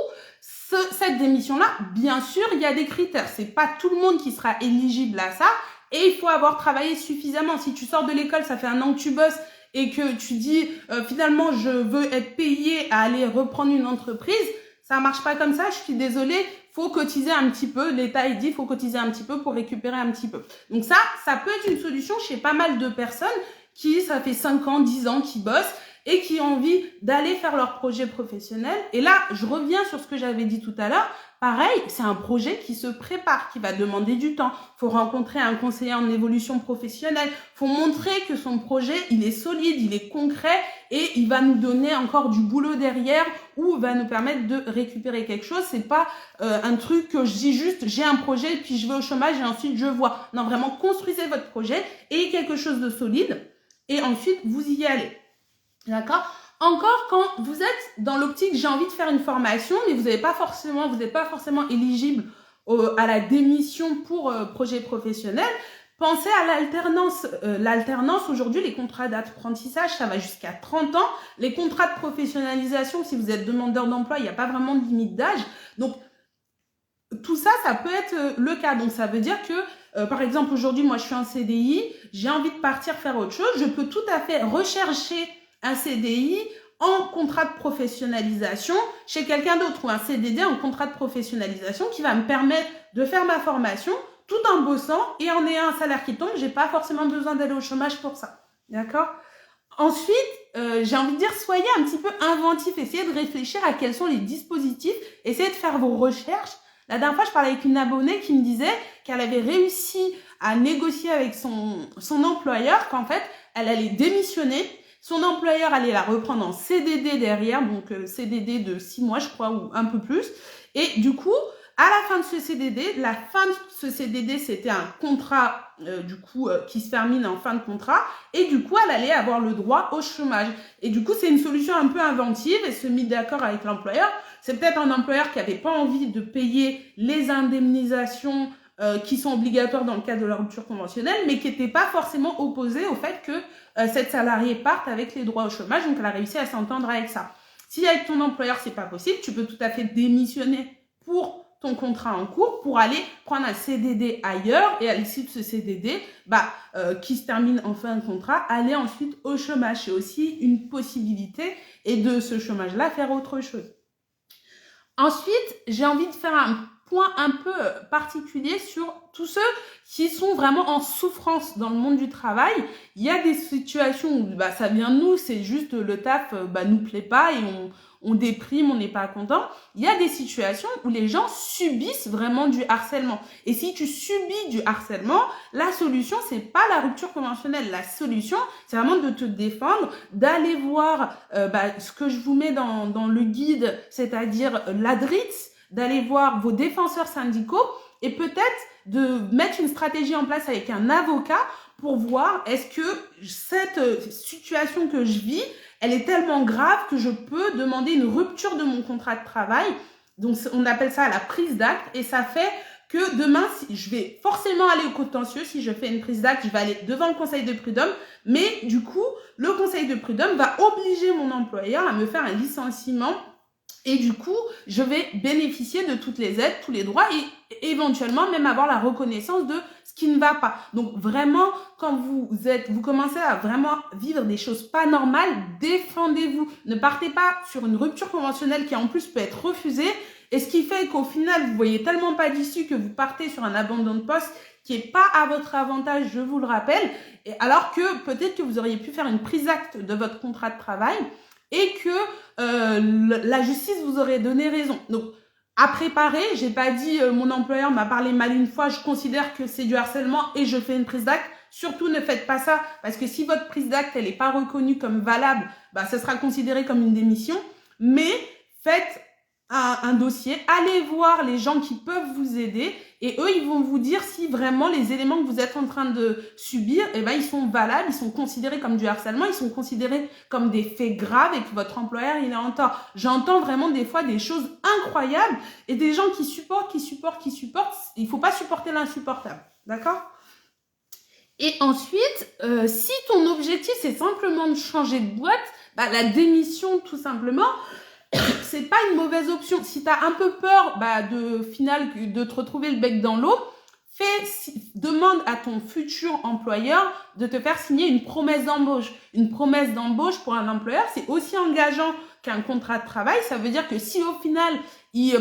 cette démission-là, bien sûr, il y a des critères. C'est pas tout le monde qui sera éligible à ça et il faut avoir travaillé suffisamment. Si tu sors de l'école, ça fait 1 an que tu bosses et que tu dis finalement, je veux être payé à aller reprendre une entreprise, ça marche pas comme ça, je suis désolée, faut cotiser un petit peu, l'État il dit faut cotiser un petit peu pour récupérer un petit peu. Donc ça peut être une solution chez pas mal de personnes qui, ça fait 5 ans, 10 ans qui bossent et qui ont envie d'aller faire leur projet professionnel. Et là, je reviens sur ce que j'avais dit tout à l'heure. Pareil, c'est un projet qui se prépare, qui va demander du temps. Faut rencontrer un conseiller en évolution professionnelle. Faut montrer que son projet, il est solide, il est concret et il va nous donner encore du boulot derrière ou va nous permettre de récupérer quelque chose. C'est pas un truc que je dis juste, j'ai un projet et puis je vais au chômage et ensuite je vois. Non, vraiment, construisez votre projet et quelque chose de solide et ensuite vous y allez. D'accord? Encore quand vous êtes dans l'optique, j'ai envie de faire une formation, mais vous n'êtes pas forcément éligible à la démission pour projet professionnel, pensez à l'alternance. L'alternance, aujourd'hui, les contrats d'apprentissage, ça va jusqu'à 30 ans. Les contrats de professionnalisation, si vous êtes demandeur d'emploi, il n'y a pas vraiment de limite d'âge. Donc, tout ça, ça peut être le cas. Donc, ça veut dire que, par exemple, aujourd'hui, moi, je suis en CDI, j'ai envie de partir faire autre chose, je peux tout à fait rechercher un CDI en contrat de professionnalisation chez quelqu'un d'autre ou un CDD en contrat de professionnalisation qui va me permettre de faire ma formation tout en bossant et en ayant un salaire qui tombe, j'ai pas forcément besoin d'aller au chômage pour ça. D'accord? Ensuite, j'ai envie de dire, soyez un petit peu inventif, essayez de réfléchir à quels sont les dispositifs, essayez de faire vos recherches. La dernière fois, je parlais avec une abonnée qui me disait qu'elle avait réussi à négocier avec son employeur, qu'en fait, elle allait démissionner. Son employeur allait la reprendre en CDD derrière, donc CDD de 6 mois, je crois, ou un peu plus. Et du coup, à la fin de ce CDD, la fin de ce CDD, c'était un contrat qui se termine en fin de contrat. Et du coup, elle allait avoir le droit au chômage. Et du coup, c'est une solution un peu inventive et se mit d'accord avec l'employeur. C'est peut-être un employeur qui n'avait pas envie de payer les indemnisations qui sont obligatoires dans le cadre de la rupture conventionnelle, mais qui n'était pas forcément opposé au fait que cette salariée parte avec les droits au chômage. Donc, elle a réussi à s'entendre avec ça. Si avec ton employeur, c'est pas possible, tu peux tout à fait démissionner pour ton contrat en cours pour aller prendre un CDD ailleurs et à l'issue de ce CDD, qui se termine en fin de contrat, aller ensuite au chômage. C'est aussi une possibilité et de ce chômage-là, faire autre chose. Ensuite, j'ai envie de faire un point un peu particulier sur tous ceux qui sont vraiment en souffrance dans le monde du travail. Il y a des situations où ça vient de nous, c'est juste le taf nous plaît pas et on déprime, on n'est pas content. Il y a des situations où les gens subissent vraiment du harcèlement. Et si tu subis du harcèlement, la solution, c'est pas la rupture conventionnelle. La solution, c'est vraiment de te défendre, d'aller voir ce que je vous mets dans le guide, c'est-à-dire l'ADRITS, d'aller voir vos défenseurs syndicaux et peut-être de mettre une stratégie en place avec un avocat pour voir est-ce que cette situation que je vis, elle est tellement grave que je peux demander une rupture de mon contrat de travail. Donc, on appelle ça la prise d'acte et ça fait que demain, je vais forcément aller au contentieux. Si je fais une prise d'acte, je vais aller devant le conseil de prud'homme. Mais du coup, le conseil de prud'homme va obliger mon employeur à me faire un licenciement. Et du coup, je vais bénéficier de toutes les aides, tous les droits et éventuellement même avoir la reconnaissance de ce qui ne va pas. Donc vraiment, quand vous commencez à vraiment vivre des choses pas normales, défendez-vous. Ne partez pas sur une rupture conventionnelle qui en plus peut être refusée. Et ce qui fait qu'au final, vous voyez tellement pas d'issue que vous partez sur un abandon de poste qui est pas à votre avantage, je vous le rappelle. Et alors que peut-être que vous auriez pu faire une prise d'acte de votre contrat de travail et que la justice vous aurait donné raison. Donc, à préparer, j'ai pas dit mon employeur m'a parlé mal une fois, je considère que c'est du harcèlement et je fais une prise d'acte. Surtout, ne faites pas ça parce que si votre prise d'acte, elle est pas reconnue comme valable, ça sera considéré comme une démission. Mais faites un dossier, allez voir les gens qui peuvent vous aider et eux, ils vont vous dire si vraiment les éléments que vous êtes en train de subir, ils sont valables, ils sont considérés comme du harcèlement, ils sont considérés comme des faits graves et que votre employeur, il est en tort. J'entends vraiment des fois des choses incroyables et des gens qui supportent. Il faut pas supporter l'insupportable. D'accord ? Et ensuite, si ton objectif, c'est simplement de changer de boîte, la démission, tout simplement, c'est pas une mauvaise option. Si tu as un peu peur de te retrouver le bec dans l'eau, demande à ton futur employeur de te faire signer une promesse d'embauche. Une promesse d'embauche pour un employeur, c'est aussi engageant qu'un contrat de travail. Ça veut dire que si au final, il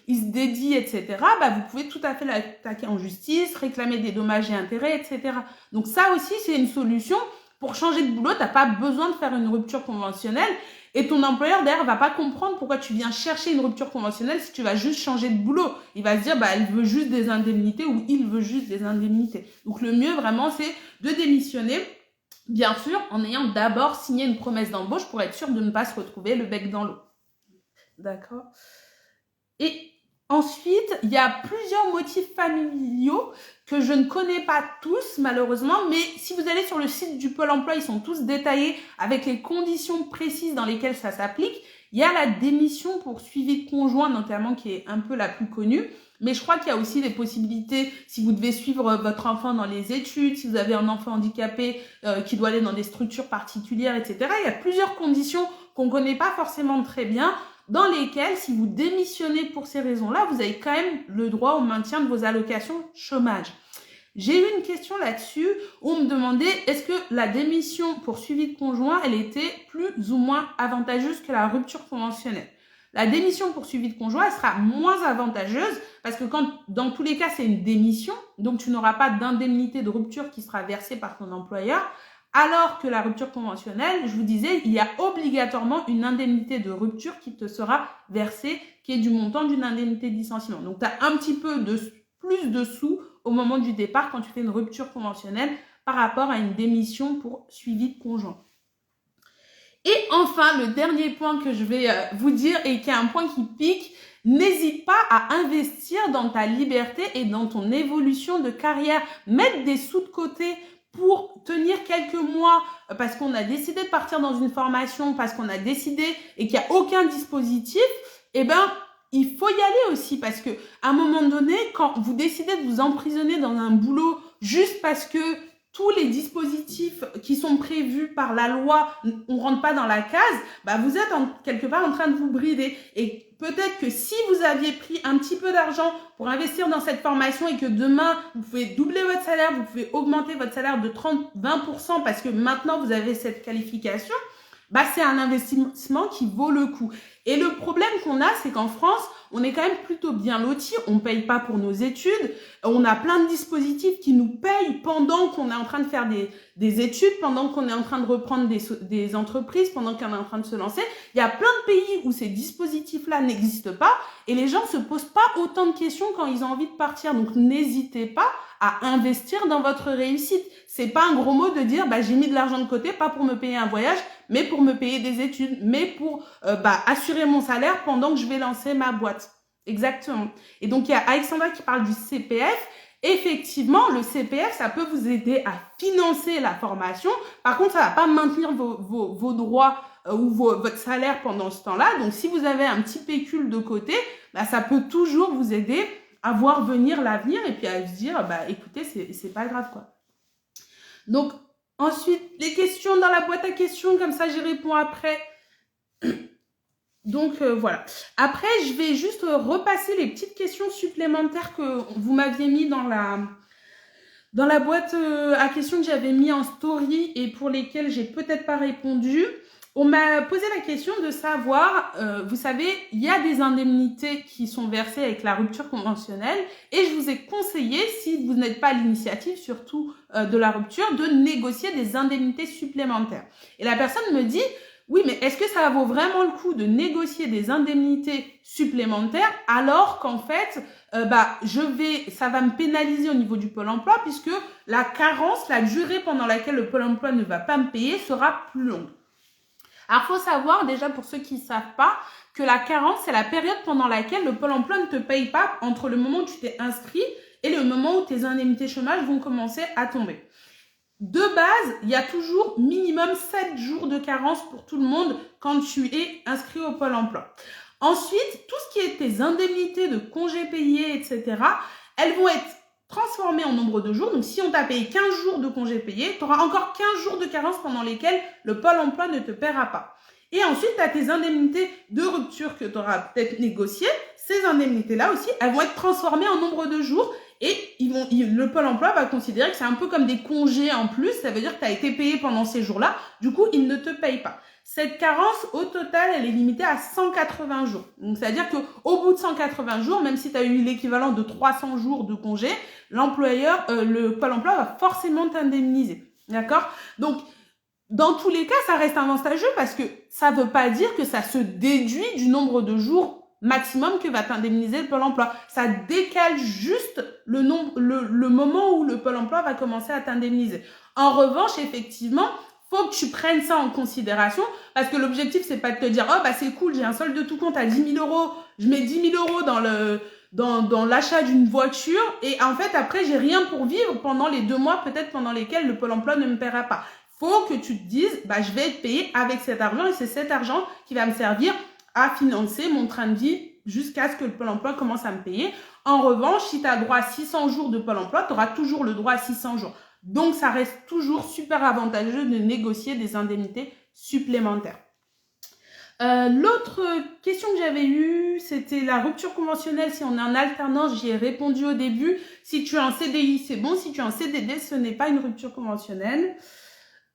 se dédie, etc., vous pouvez tout à fait l'attaquer en justice, réclamer des dommages et intérêts, etc. Donc ça aussi, c'est une solution. Pour changer de boulot, tu n'as pas besoin de faire une rupture conventionnelle. Et ton employeur, derrière, va pas comprendre pourquoi tu viens chercher une rupture conventionnelle si tu vas juste changer de boulot. Il va se dire, elle veut juste des indemnités ou il veut juste des indemnités. Donc, le mieux, vraiment, c'est de démissionner, bien sûr, en ayant d'abord signé une promesse d'embauche pour être sûr de ne pas se retrouver le bec dans l'eau. D'accord ? Et ensuite, il y a plusieurs motifs familiaux que je ne connais pas tous, malheureusement, mais si vous allez sur le site du Pôle emploi, ils sont tous détaillés avec les conditions précises dans lesquelles ça s'applique. Il y a la démission pour suivi de conjoint, notamment, qui est un peu la plus connue. Mais je crois qu'il y a aussi des possibilités, si vous devez suivre votre enfant dans les études, si vous avez un enfant handicapé qui doit aller dans des structures particulières, etc. Il y a plusieurs conditions qu'on ne connaît pas forcément très bien, dans lesquelles, si vous démissionnez pour ces raisons-là, vous avez quand même le droit au maintien de vos allocations chômage. J'ai eu une question là-dessus où on me demandait est-ce que la démission pour suivi de conjoint, elle était plus ou moins avantageuse que la rupture conventionnelle. La démission pour suivi de conjoint, elle sera moins avantageuse parce que dans tous les cas, c'est une démission, donc tu n'auras pas d'indemnité de rupture qui sera versée par ton employeur. Alors que la rupture conventionnelle, je vous disais, il y a obligatoirement une indemnité de rupture qui te sera versée, qui est du montant d'une indemnité de licenciement. Donc, tu as un petit peu plus de sous au moment du départ quand tu fais une rupture conventionnelle par rapport à une démission pour suivi de conjoint. Et enfin, le dernier point que je vais vous dire et qui est un point qui pique, n'hésite pas à investir dans ta liberté et dans ton évolution de carrière. Mettre des sous de côté pour tenir quelques mois parce qu'on a décidé de partir dans une formation, parce qu'on a décidé et qu'il n'y a aucun dispositif, eh ben, il faut y aller aussi parce que à un moment donné, quand vous décidez de vous emprisonner dans un boulot juste parce que tous les dispositifs qui sont prévus par la loi, on rentre pas dans la case, bah vous êtes quelque part en train de vous brider. Et peut-être que si vous aviez pris un petit peu d'argent pour investir dans cette formation et que demain, vous pouvez doubler votre salaire, vous pouvez augmenter votre salaire de 30-20% parce que maintenant vous avez cette qualification, bah c'est un investissement qui vaut le coup. Et le problème qu'on a, c'est qu'en France, on est quand même plutôt bien lotis, on ne paye pas pour nos études, on a plein de dispositifs qui nous payent pendant qu'on est en train de faire des études, pendant qu'on est en train de reprendre des entreprises, pendant qu'on est en train de se lancer. Il y a plein de pays où ces dispositifs-là n'existent pas et les gens se posent pas autant de questions quand ils ont envie de partir. Donc, n'hésitez pas à investir dans votre réussite. C'est pas un gros mot de dire, bah, j'ai mis de l'argent de côté, pas pour me payer un voyage, mais pour me payer des études, mais pour assurer mon salaire pendant que je vais lancer ma boîte. Exactement. Et donc, il y a Alexandra qui parle du CPF. Effectivement, le CPF, ça peut vous aider à financer la formation. Par contre, ça va pas maintenir vos droits ou votre salaire pendant ce temps-là. Donc, si vous avez un petit pécule de côté, bah, ça peut toujours vous aider à voir venir l'avenir et puis à se dire, bah, écoutez, c'est pas grave, quoi. Donc, ensuite, les questions dans la boîte à questions, comme ça, j'y réponds après. Donc, voilà. Après, je vais juste repasser les petites questions supplémentaires que vous m'aviez mis dans la boîte à questions que j'avais mis en story et pour lesquelles j'ai peut-être pas répondu. On m'a posé la question de savoir, vous savez, il y a des indemnités qui sont versées avec la rupture conventionnelle et je vous ai conseillé, si vous n'êtes pas à l'initiative, surtout de la rupture, de négocier des indemnités supplémentaires. Et la personne me dit, oui, mais est-ce que ça vaut vraiment le coup de négocier des indemnités supplémentaires alors qu'en fait, ça va me pénaliser au niveau du Pôle emploi puisque la carence, la durée pendant laquelle le Pôle emploi ne va pas me payer sera plus longue. Alors, il faut savoir, déjà pour ceux qui ne savent pas, que la carence, c'est la période pendant laquelle le Pôle emploi ne te paye pas entre le moment où tu t'es inscrit et le moment où tes indemnités chômage vont commencer à tomber. De base, il y a toujours minimum 7 jours de carence pour tout le monde quand tu es inscrit au Pôle emploi. Ensuite, tout ce qui est tes indemnités de congés payés, etc., elles vont être transformées en nombre de jours. Donc, si on t'a payé 15 jours de congés payés, tu auras encore 15 jours de carence pendant lesquels le Pôle emploi ne te paiera pas. Et ensuite, tu as tes indemnités de rupture que tu auras peut-être négociées. Ces indemnités-là aussi, elles vont être transformées en nombre de jours et le Pôle emploi va considérer que c'est un peu comme des congés en plus. Ça veut dire que tu as été payé pendant ces jours-là. Du coup, ils ne te payent pas. Cette carence, au total, elle est limitée à 180 jours. Donc, c'est-à-dire qu'au bout de 180 jours, même si tu as eu l'équivalent de 300 jours de congé, l'employeur, le Pôle emploi va forcément t'indemniser. D'accord? Donc, dans tous les cas, ça reste avantageux parce que ça ne veut pas dire que ça se déduit du nombre de jours maximum que va t'indemniser le Pôle emploi. Ça décale juste le moment où le Pôle emploi va commencer à t'indemniser. En revanche, effectivement, faut que tu prennes ça en considération parce que l'objectif, c'est pas de te dire « Oh, bah c'est cool, j'ai un solde de tout compte à 10 000 €, je mets 10 000 € dans l'achat d'une voiture et en fait, après, j'ai rien pour vivre pendant les 2 mois peut-être pendant lesquels le Pôle emploi ne me paiera pas. » Faut que tu te dises, bah, je vais être payé avec cet argent et c'est cet argent qui va me servir à financer mon train de vie jusqu'à ce que le Pôle emploi commence à me payer. En revanche, si tu as droit à 600 jours de Pôle emploi, tu auras toujours le droit à 600 jours. Donc, ça reste toujours super avantageux de négocier des indemnités supplémentaires. L'autre question que j'avais eue, c'était la rupture conventionnelle. Si on est en alternance, j'y ai répondu au début. Si tu es en CDI, c'est bon. Si tu es en CDD, ce n'est pas une rupture conventionnelle.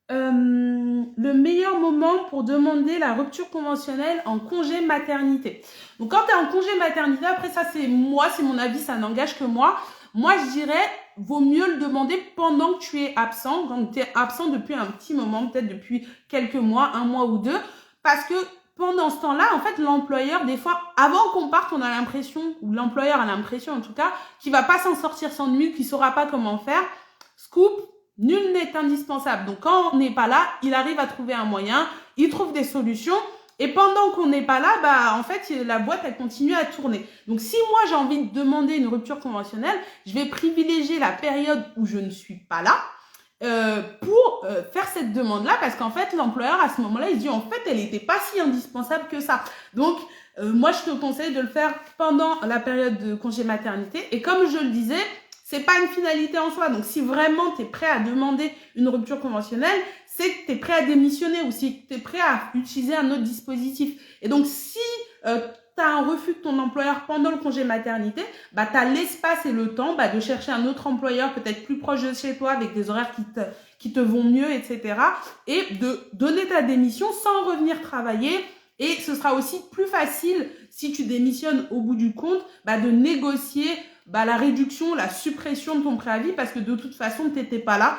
Le meilleur moment pour demander la rupture conventionnelle en congé maternité. Donc, quand tu es en congé maternité, après ça, c'est mon avis, ça n'engage que moi. Moi, je dirais, vaut mieux le demander pendant que tu es absent, quand tu es absent depuis un petit moment, peut-être depuis quelques mois, 1 mois ou 2, parce que pendant ce temps-là, en fait, l'employeur, des fois, avant qu'on parte, on a l'impression, ou l'employeur a l'impression en tout cas, qu'il va pas s'en sortir sans nous, qu'il saura pas comment faire. Scoop, nul n'est indispensable. Donc, quand on n'est pas là, il arrive à trouver un moyen, il trouve des solutions. Et pendant qu'on n'est pas là, en fait, la boîte, elle continue à tourner. Donc, si moi, j'ai envie de demander une rupture conventionnelle, je vais privilégier la période où je ne suis pas là pour faire cette demande-là, parce qu'en fait, l'employeur, à ce moment-là, il dit, en fait, elle n'était pas si indispensable que ça. Donc, moi, je te conseille de le faire pendant la période de congé maternité. Et comme je le disais, c'est pas une finalité en soi. Donc, si vraiment tu es prêt à demander une rupture conventionnelle, c'est que tu es prêt à démissionner ou si tu es prêt à utiliser un autre dispositif. Et donc, si tu as un refus de ton employeur pendant le congé maternité, tu as l'espace et le temps de chercher un autre employeur peut-être plus proche de chez toi avec des horaires qui te vont mieux, etc. Et de donner ta démission sans revenir travailler. Et ce sera aussi plus facile, si tu démissionnes au bout du compte, de négocier la réduction, la suppression de ton préavis, parce que de toute façon, tu n'étais pas là.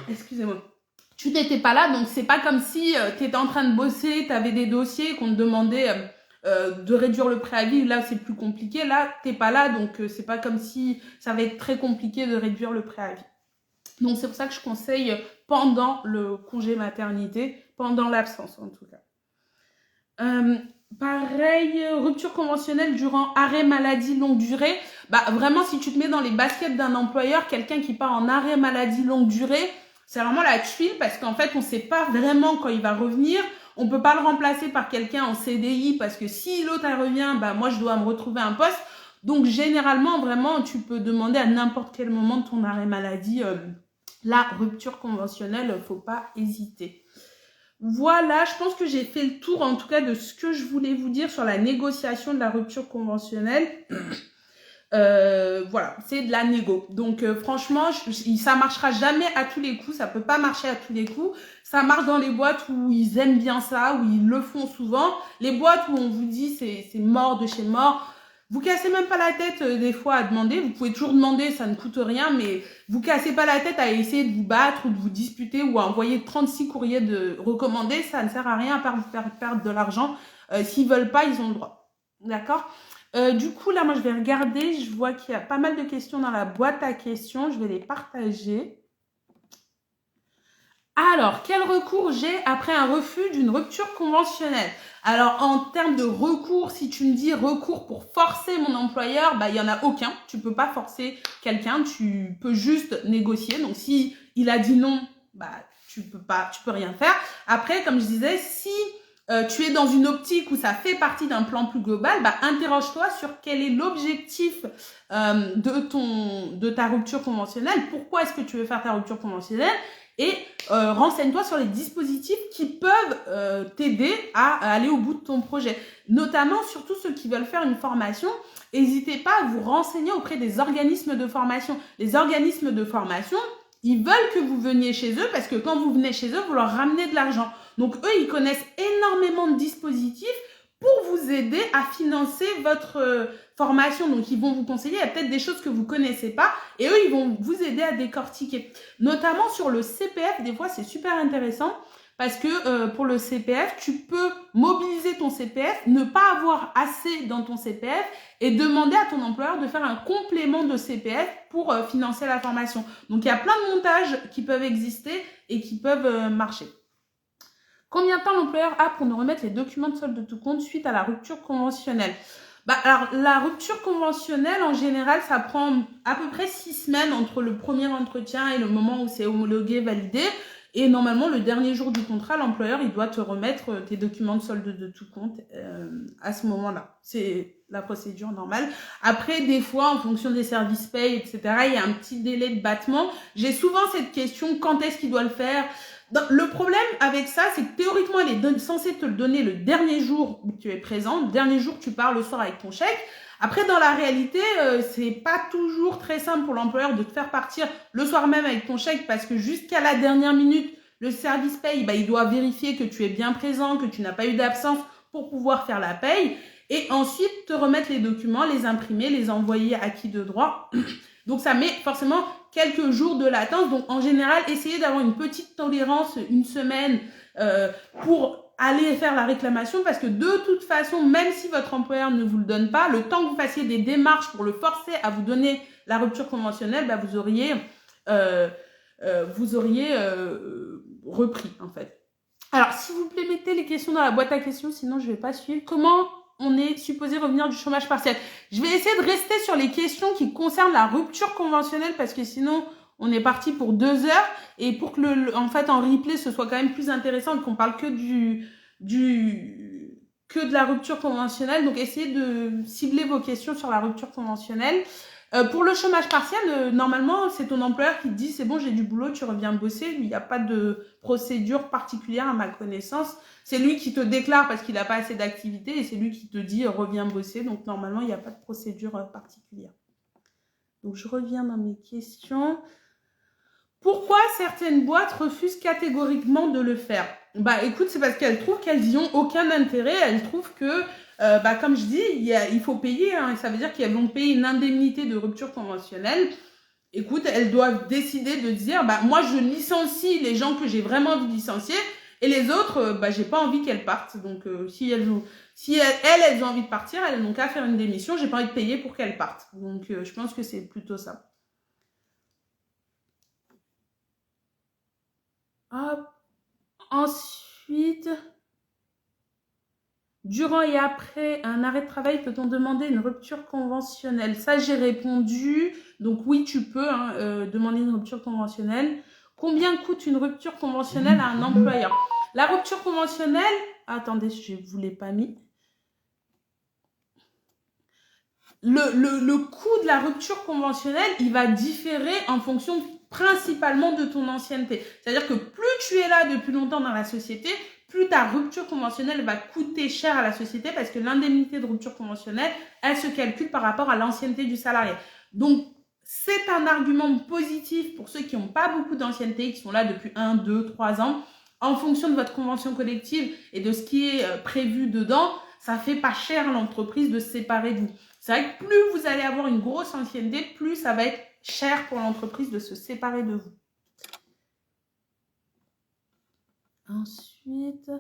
Excusez-moi. Tu n'étais pas là, donc c'est pas comme si tu étais en train de bosser, tu avais des dossiers qu'on te demandait de réduire le préavis. Là, c'est plus compliqué. Là, tu n'es pas là, donc c'est pas comme si ça va être très compliqué de réduire le préavis. Donc, c'est pour ça que je conseille pendant le congé maternité, pendant l'absence en tout cas. Pareil, rupture conventionnelle durant arrêt maladie longue durée. Vraiment, si tu te mets dans les baskets d'un employeur, quelqu'un qui part en arrêt maladie longue durée, c'est vraiment la tuile parce qu'en fait, on ne sait pas vraiment quand il va revenir. On ne peut pas le remplacer par quelqu'un en CDI parce que si l'autre revient, moi, je dois me retrouver un poste. Donc, généralement, vraiment, tu peux demander à n'importe quel moment de ton arrêt maladie la rupture conventionnelle. Il ne faut pas hésiter. Voilà, je pense que j'ai fait le tour en tout cas de ce que je voulais vous dire sur la négociation de la rupture conventionnelle. Voilà, c'est de la négo. Donc franchement, ça marchera jamais à tous les coups, ça peut pas marcher à tous les coups. Ça marche dans les boîtes où ils aiment bien ça, où ils le font souvent. Les boîtes où on vous dit c'est mort de chez mort. Vous cassez même pas la tête des fois à demander. Vous pouvez toujours demander, ça ne coûte rien, mais vous cassez pas la tête à essayer de vous battre ou de vous disputer ou à envoyer 36 courriers de recommandés. Ça ne sert à rien à part vous faire perdre de l'argent. S'ils veulent pas, ils ont le droit. D'accord ? Du coup, là, moi, je vais regarder. Je vois qu'il y a pas mal de questions dans la boîte à questions. Je vais les partager. Alors, quel recours j'ai après un refus d'une rupture conventionnelle? Alors, en termes de recours, si tu me dis recours pour forcer mon employeur, il n'y en a aucun. Tu peux pas forcer quelqu'un, tu peux juste négocier. Donc, si il a dit non, tu peux rien faire. Après, comme je disais, si tu es dans une optique où ça fait partie d'un plan plus global, interroge-toi sur quel est l'objectif de ta rupture conventionnelle. Pourquoi est-ce que tu veux faire ta rupture conventionnelle? Et renseigne-toi sur les dispositifs qui peuvent t'aider à aller au bout de ton projet. Notamment, surtout ceux qui veulent faire une formation, n'hésitez pas à vous renseigner auprès des organismes de formation. Les organismes de formation, ils veulent que vous veniez chez eux parce que quand vous venez chez eux, vous leur ramenez de l'argent. Donc, eux, ils connaissent énormément de dispositifs pour vous aider à financer votre formation. Donc, ils vont vous conseiller. Il y a peut-être des choses que vous ne connaissez pas et eux, ils vont vous aider à décortiquer. Notamment sur le CPF, des fois, c'est super intéressant parce que pour le CPF, tu peux mobiliser ton CPF, ne pas avoir assez dans ton CPF et demander à ton employeur de faire un complément de CPF pour financer la formation. Donc, il y a plein de montages qui peuvent exister et qui peuvent marcher. Combien de temps l'employeur a pour nous remettre les documents de solde de tout compte suite à la rupture conventionnelle? Alors, la rupture conventionnelle, en général, ça prend à peu près 6 semaines entre le premier entretien et le moment où c'est homologué, validé. Et normalement, le dernier jour du contrat, l'employeur, il doit te remettre tes documents de solde de tout compte à ce moment-là. C'est la procédure normale. Après, des fois, en fonction des services paye, etc., il y a un petit délai de battement. J'ai souvent cette question, quand est-ce qu'il doit le faire? Le problème avec ça, c'est que théoriquement, elle est censée te le donner le dernier jour où tu es présent, le dernier jour que tu pars le soir avec ton chèque. Après, dans la réalité, c'est pas toujours très simple pour l'employeur de te faire partir le soir même avec ton chèque parce que jusqu'à la dernière minute, le service paye, il doit vérifier que tu es bien présent, que tu n'as pas eu d'absence pour pouvoir faire la paye et ensuite te remettre les documents, les imprimer, les envoyer à qui de droit. Donc, ça met forcément quelques jours de latence. Donc, en général, essayez d'avoir une petite tolérance, une semaine pour aller faire la réclamation parce que de toute façon, même si votre employeur ne vous le donne pas, le temps que vous fassiez des démarches pour le forcer à vous donner la rupture conventionnelle, vous auriez repris en fait. Alors, s'il vous plaît, mettez les questions dans la boîte à questions, sinon je ne vais pas suivre. Comment on est supposé revenir du chômage partiel? Je vais essayer de rester sur les questions qui concernent la rupture conventionnelle parce que sinon, on est parti pour 2 heures et pour que en fait, en replay, ce soit quand même plus intéressant et qu'on parle que de la rupture conventionnelle. Donc, essayez de cibler vos questions sur la rupture conventionnelle. Pour le chômage partiel, normalement, c'est ton employeur qui te dit « c'est bon, j'ai du boulot, tu reviens bosser ». Il n'y a pas de procédure particulière à ma connaissance. C'est lui qui te déclare parce qu'il n'a pas assez d'activité et c'est lui qui te dit « reviens bosser ». Donc, normalement, il n'y a pas de procédure particulière. Donc, je reviens dans mes questions. Pourquoi certaines boîtes refusent catégoriquement de le faire? Écoute, c'est parce qu'elles trouvent qu'elles n'y ont aucun intérêt. Elles trouvent que comme je dis, il faut payer, hein, ça veut dire qu'elles vont payer une indemnité de rupture conventionnelle. Écoute, elles doivent décider de dire, moi je licencie les gens que j'ai vraiment envie de licencier et les autres, j'ai pas envie qu'elles partent. Donc si elles ont envie de partir, elles n'ont qu'à faire une démission, j'ai pas envie de payer pour qu'elles partent. Donc je pense que c'est plutôt ça. Hop. Ensuite... Durant et après un arrêt de travail, peut-on demander une rupture conventionnelle? Ça, j'ai répondu. Donc oui, tu peux demander une rupture conventionnelle. Combien coûte une rupture conventionnelle à un employeur? La rupture conventionnelle... Attendez, je ne vous l'ai pas mis. Le coût de la rupture conventionnelle, il va différer en fonction principalement de ton ancienneté. C'est-à-dire que plus tu es là depuis longtemps dans la société, plus ta rupture conventionnelle va coûter cher à la société parce que l'indemnité de rupture conventionnelle, elle se calcule par rapport à l'ancienneté du salarié. Donc, c'est un argument positif pour ceux qui n'ont pas beaucoup d'ancienneté, qui sont là depuis 1, 2, 3 ans. En fonction de votre convention collective et de ce qui est prévu dedans, ça fait pas cher à l'entreprise de se séparer de vous. C'est vrai que plus vous allez avoir une grosse ancienneté, plus ça va être cher pour l'entreprise de se séparer de vous. Ensuite,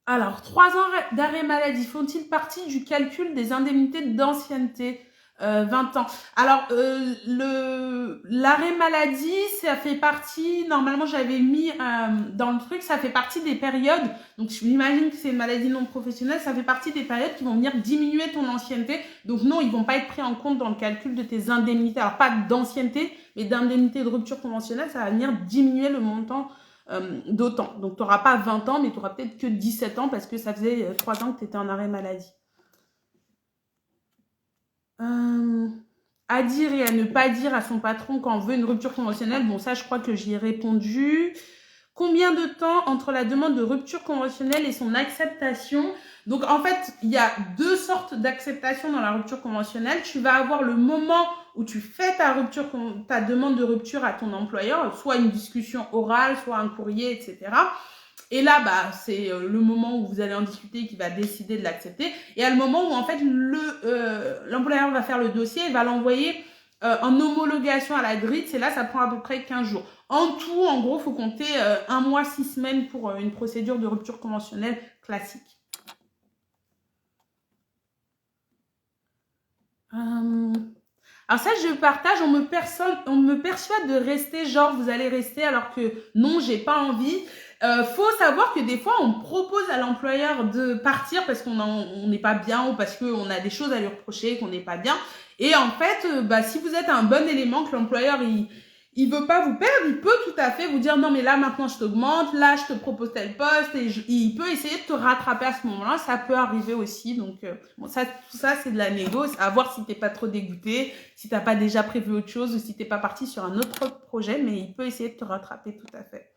alors 3 ans d'arrêt maladie font-ils partie du calcul des indemnités d'ancienneté? 20 ans. Alors, l'arrêt maladie, ça fait partie, normalement j'avais mis dans le truc, ça fait partie des périodes, donc je m'imagine que c'est une maladie non professionnelle, ça fait partie des périodes qui vont venir diminuer ton ancienneté. Donc non, ils vont pas être pris en compte dans le calcul de tes indemnités. Alors pas d'ancienneté, mais d'indemnité de rupture conventionnelle, ça va venir diminuer le montant d'autant. Donc tu n'auras pas 20 ans, mais tu n'auras peut-être que 17 ans parce que ça faisait 3 ans que tu étais en arrêt maladie. À dire et à ne pas dire à son patron quand on veut une rupture conventionnelle. Bon, ça, je crois que j'y ai répondu. Combien de temps entre la demande de rupture conventionnelle et son acceptation? Donc, en fait, il y a 2 sortes d'acceptation dans la rupture conventionnelle. Tu vas avoir le moment où tu fais ta demande de rupture à ton employeur, soit une discussion orale, soit un courrier, etc. Et là, c'est le moment où vous allez en discuter et qui va décider de l'accepter. Et à le moment où, en fait, l'employeur va faire le dossier et va l'envoyer en homologation à la DRITS. Et là, ça prend à peu près 15 jours. En tout, en gros, il faut compter 1 mois, 6 semaines pour une procédure de rupture conventionnelle classique. Alors ça, je partage, on me persuade de rester, genre vous allez rester alors que non, j'ai pas envie. Faut savoir que des fois, on propose à l'employeur de partir parce qu'on n'est pas bien ou parce qu'on a des choses à lui reprocher, qu'on n'est pas bien. Et en fait, si vous êtes un bon élément, que l'employeur il veut pas vous perdre, il peut tout à fait vous dire non mais là maintenant je t'augmente, là je te propose tel poste et il peut essayer de te rattraper à ce moment-là, ça peut arriver aussi. Donc bon, ça, tout ça c'est de la négo, à voir si t'es pas trop dégoûté, si t'as pas déjà prévu autre chose ou si t'es pas parti sur un autre projet, mais il peut essayer de te rattraper tout à fait.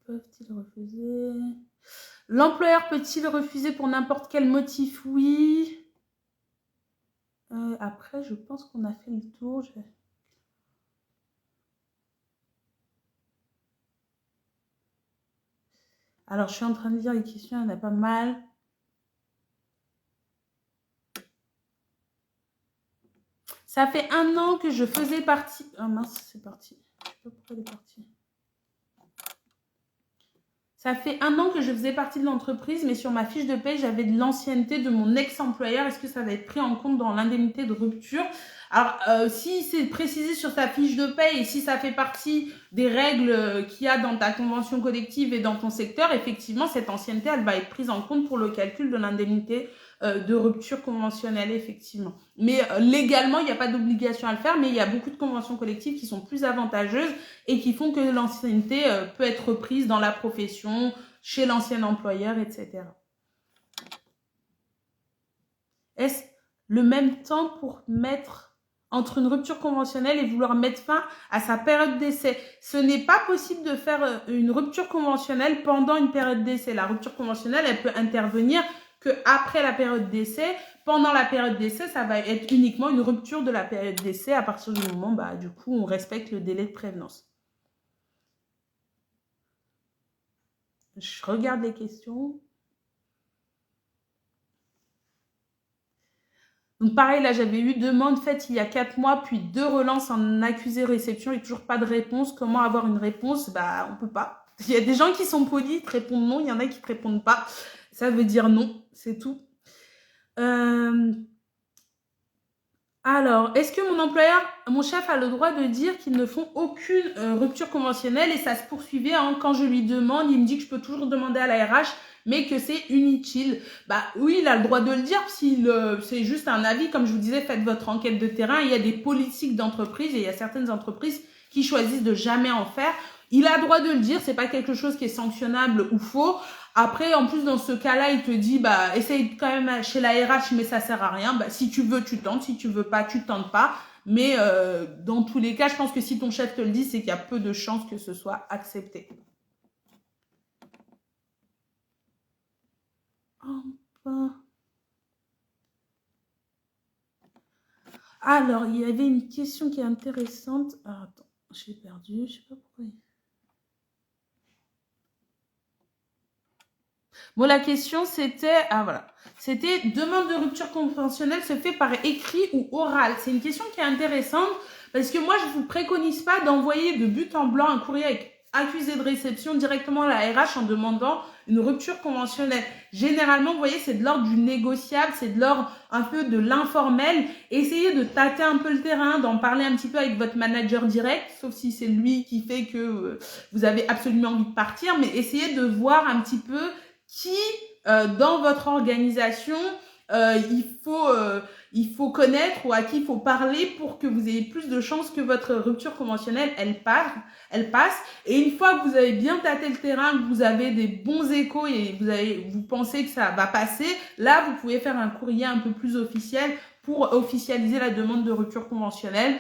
Peuvent-ils refuser? L'employeur peut-il refuser pour n'importe quel motif? Oui. Après, je pense qu'on a fait le tour. Alors, je suis en train de lire les questions, il y en a pas mal. Ça fait 1 an que je faisais partie... Oh mince, c'est parti. Je sais pas pourquoi elle est partie. Ça fait 1 an que je faisais partie de l'entreprise, mais sur ma fiche de paie, j'avais de l'ancienneté de mon ex-employeur. Est-ce que ça va être pris en compte dans l'indemnité de rupture? Alors, si c'est précisé sur ta fiche de paie et si ça fait partie des règles qu'il y a dans ta convention collective et dans ton secteur, effectivement, cette ancienneté, elle va être prise en compte pour le calcul de l'indemnité de rupture conventionnelle, effectivement. Mais légalement, il n'y a pas d'obligation à le faire, mais il y a beaucoup de conventions collectives qui sont plus avantageuses et qui font que l'ancienneté peut être prise dans la profession, chez l'ancien employeur, etc. Est-ce le même temps pour mettre entre une rupture conventionnelle et vouloir mettre fin à sa période d'essai? Ce n'est pas possible de faire une rupture conventionnelle pendant une période d'essai. La rupture conventionnelle, elle peut intervenir qu'après la période d'essai. Pendant la période d'essai, ça va être uniquement une rupture de la période d'essai à partir du moment, du coup, on respecte le délai de prévenance. Je regarde les questions. Donc pareil, là, j'avais eu demande faite il y a 4 mois, puis 2 relances en accusé-réception et toujours pas de réponse. Comment avoir une réponse? On peut pas. Il y a des gens qui sont polis, te répondent non, il y en a qui te répondent pas. Ça veut dire non, c'est tout. Alors, est-ce que mon chef a le droit de dire qu'ils ne font aucune rupture conventionnelle? Et ça se poursuivait quand je lui demande, il me dit que je peux toujours demander à la RH, mais que c'est inutile. Oui, il a le droit de le dire, c'est juste un avis. Comme je vous disais, faites votre enquête de terrain. Il y a des politiques d'entreprise et il y a certaines entreprises qui choisissent de jamais en faire. Il a le droit de le dire, c'est pas quelque chose qui est sanctionnable ou faux. Après, en plus, dans ce cas-là, il te dit, essaye quand même chez la RH, mais ça sert à rien. Si tu veux, tu tentes. Si tu veux pas, tu tentes pas. Mais dans tous les cas, je pense que si ton chef te le dit, c'est qu'il y a peu de chances que ce soit accepté. Alors, il y avait une question qui est intéressante. Ah, attends, j'ai perdu, je sais pas pourquoi. Bon, la question, c'était, c'était demande de rupture conventionnelle se fait par écrit ou oral. C'est une question qui est intéressante parce que moi, je vous préconise pas d'envoyer de but en blanc un courrier avec accusé de réception directement à la RH en demandant une rupture conventionnelle. Généralement, vous voyez, c'est de l'ordre du négociable, c'est de l'ordre un peu de l'informel. Essayez de tâter un peu le terrain, d'en parler un petit peu avec votre manager direct, sauf si c'est lui qui fait que vous avez absolument envie de partir, mais essayez de voir un petit peu qui, dans votre organisation, il faut connaître ou à qui il faut parler pour que vous ayez plus de chances que votre rupture conventionnelle, elle passe. Et une fois que vous avez bien tâté le terrain, que vous avez des bons échos et vous pensez que ça va passer, là, vous pouvez faire un courrier un peu plus officiel pour officialiser la demande de rupture conventionnelle.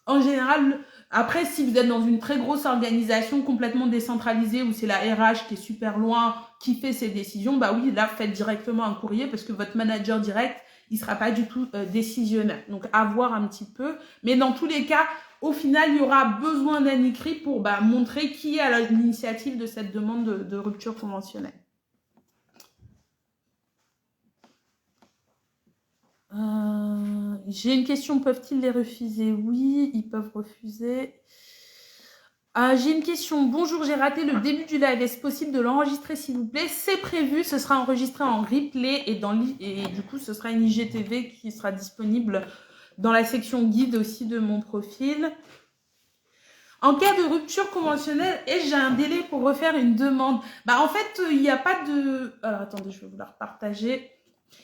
En général, après, si vous êtes dans une très grosse organisation complètement décentralisée où c'est la RH qui est super loin, qui fait ses décisions, oui, là, faites directement un courrier parce que votre manager direct, il sera pas du tout décisionnaire. Donc, à voir un petit peu. Mais dans tous les cas, au final, il y aura besoin d'un écrit pour montrer qui est à l'initiative de cette demande de rupture conventionnelle. J'ai une question, peuvent-ils les refuser? Oui, ils peuvent refuser. J'ai une question. Bonjour, j'ai raté le début du live. Est-ce possible de l'enregistrer, s'il vous plaît? C'est prévu, ce sera enregistré en replay et du coup, ce sera une IGTV qui sera disponible dans la section guide aussi de mon profil. En cas de rupture conventionnelle, et j'ai un délai pour refaire une demande. Bah, en fait, il n'y a pas de... Alors, attendez, je vais vous la repartager.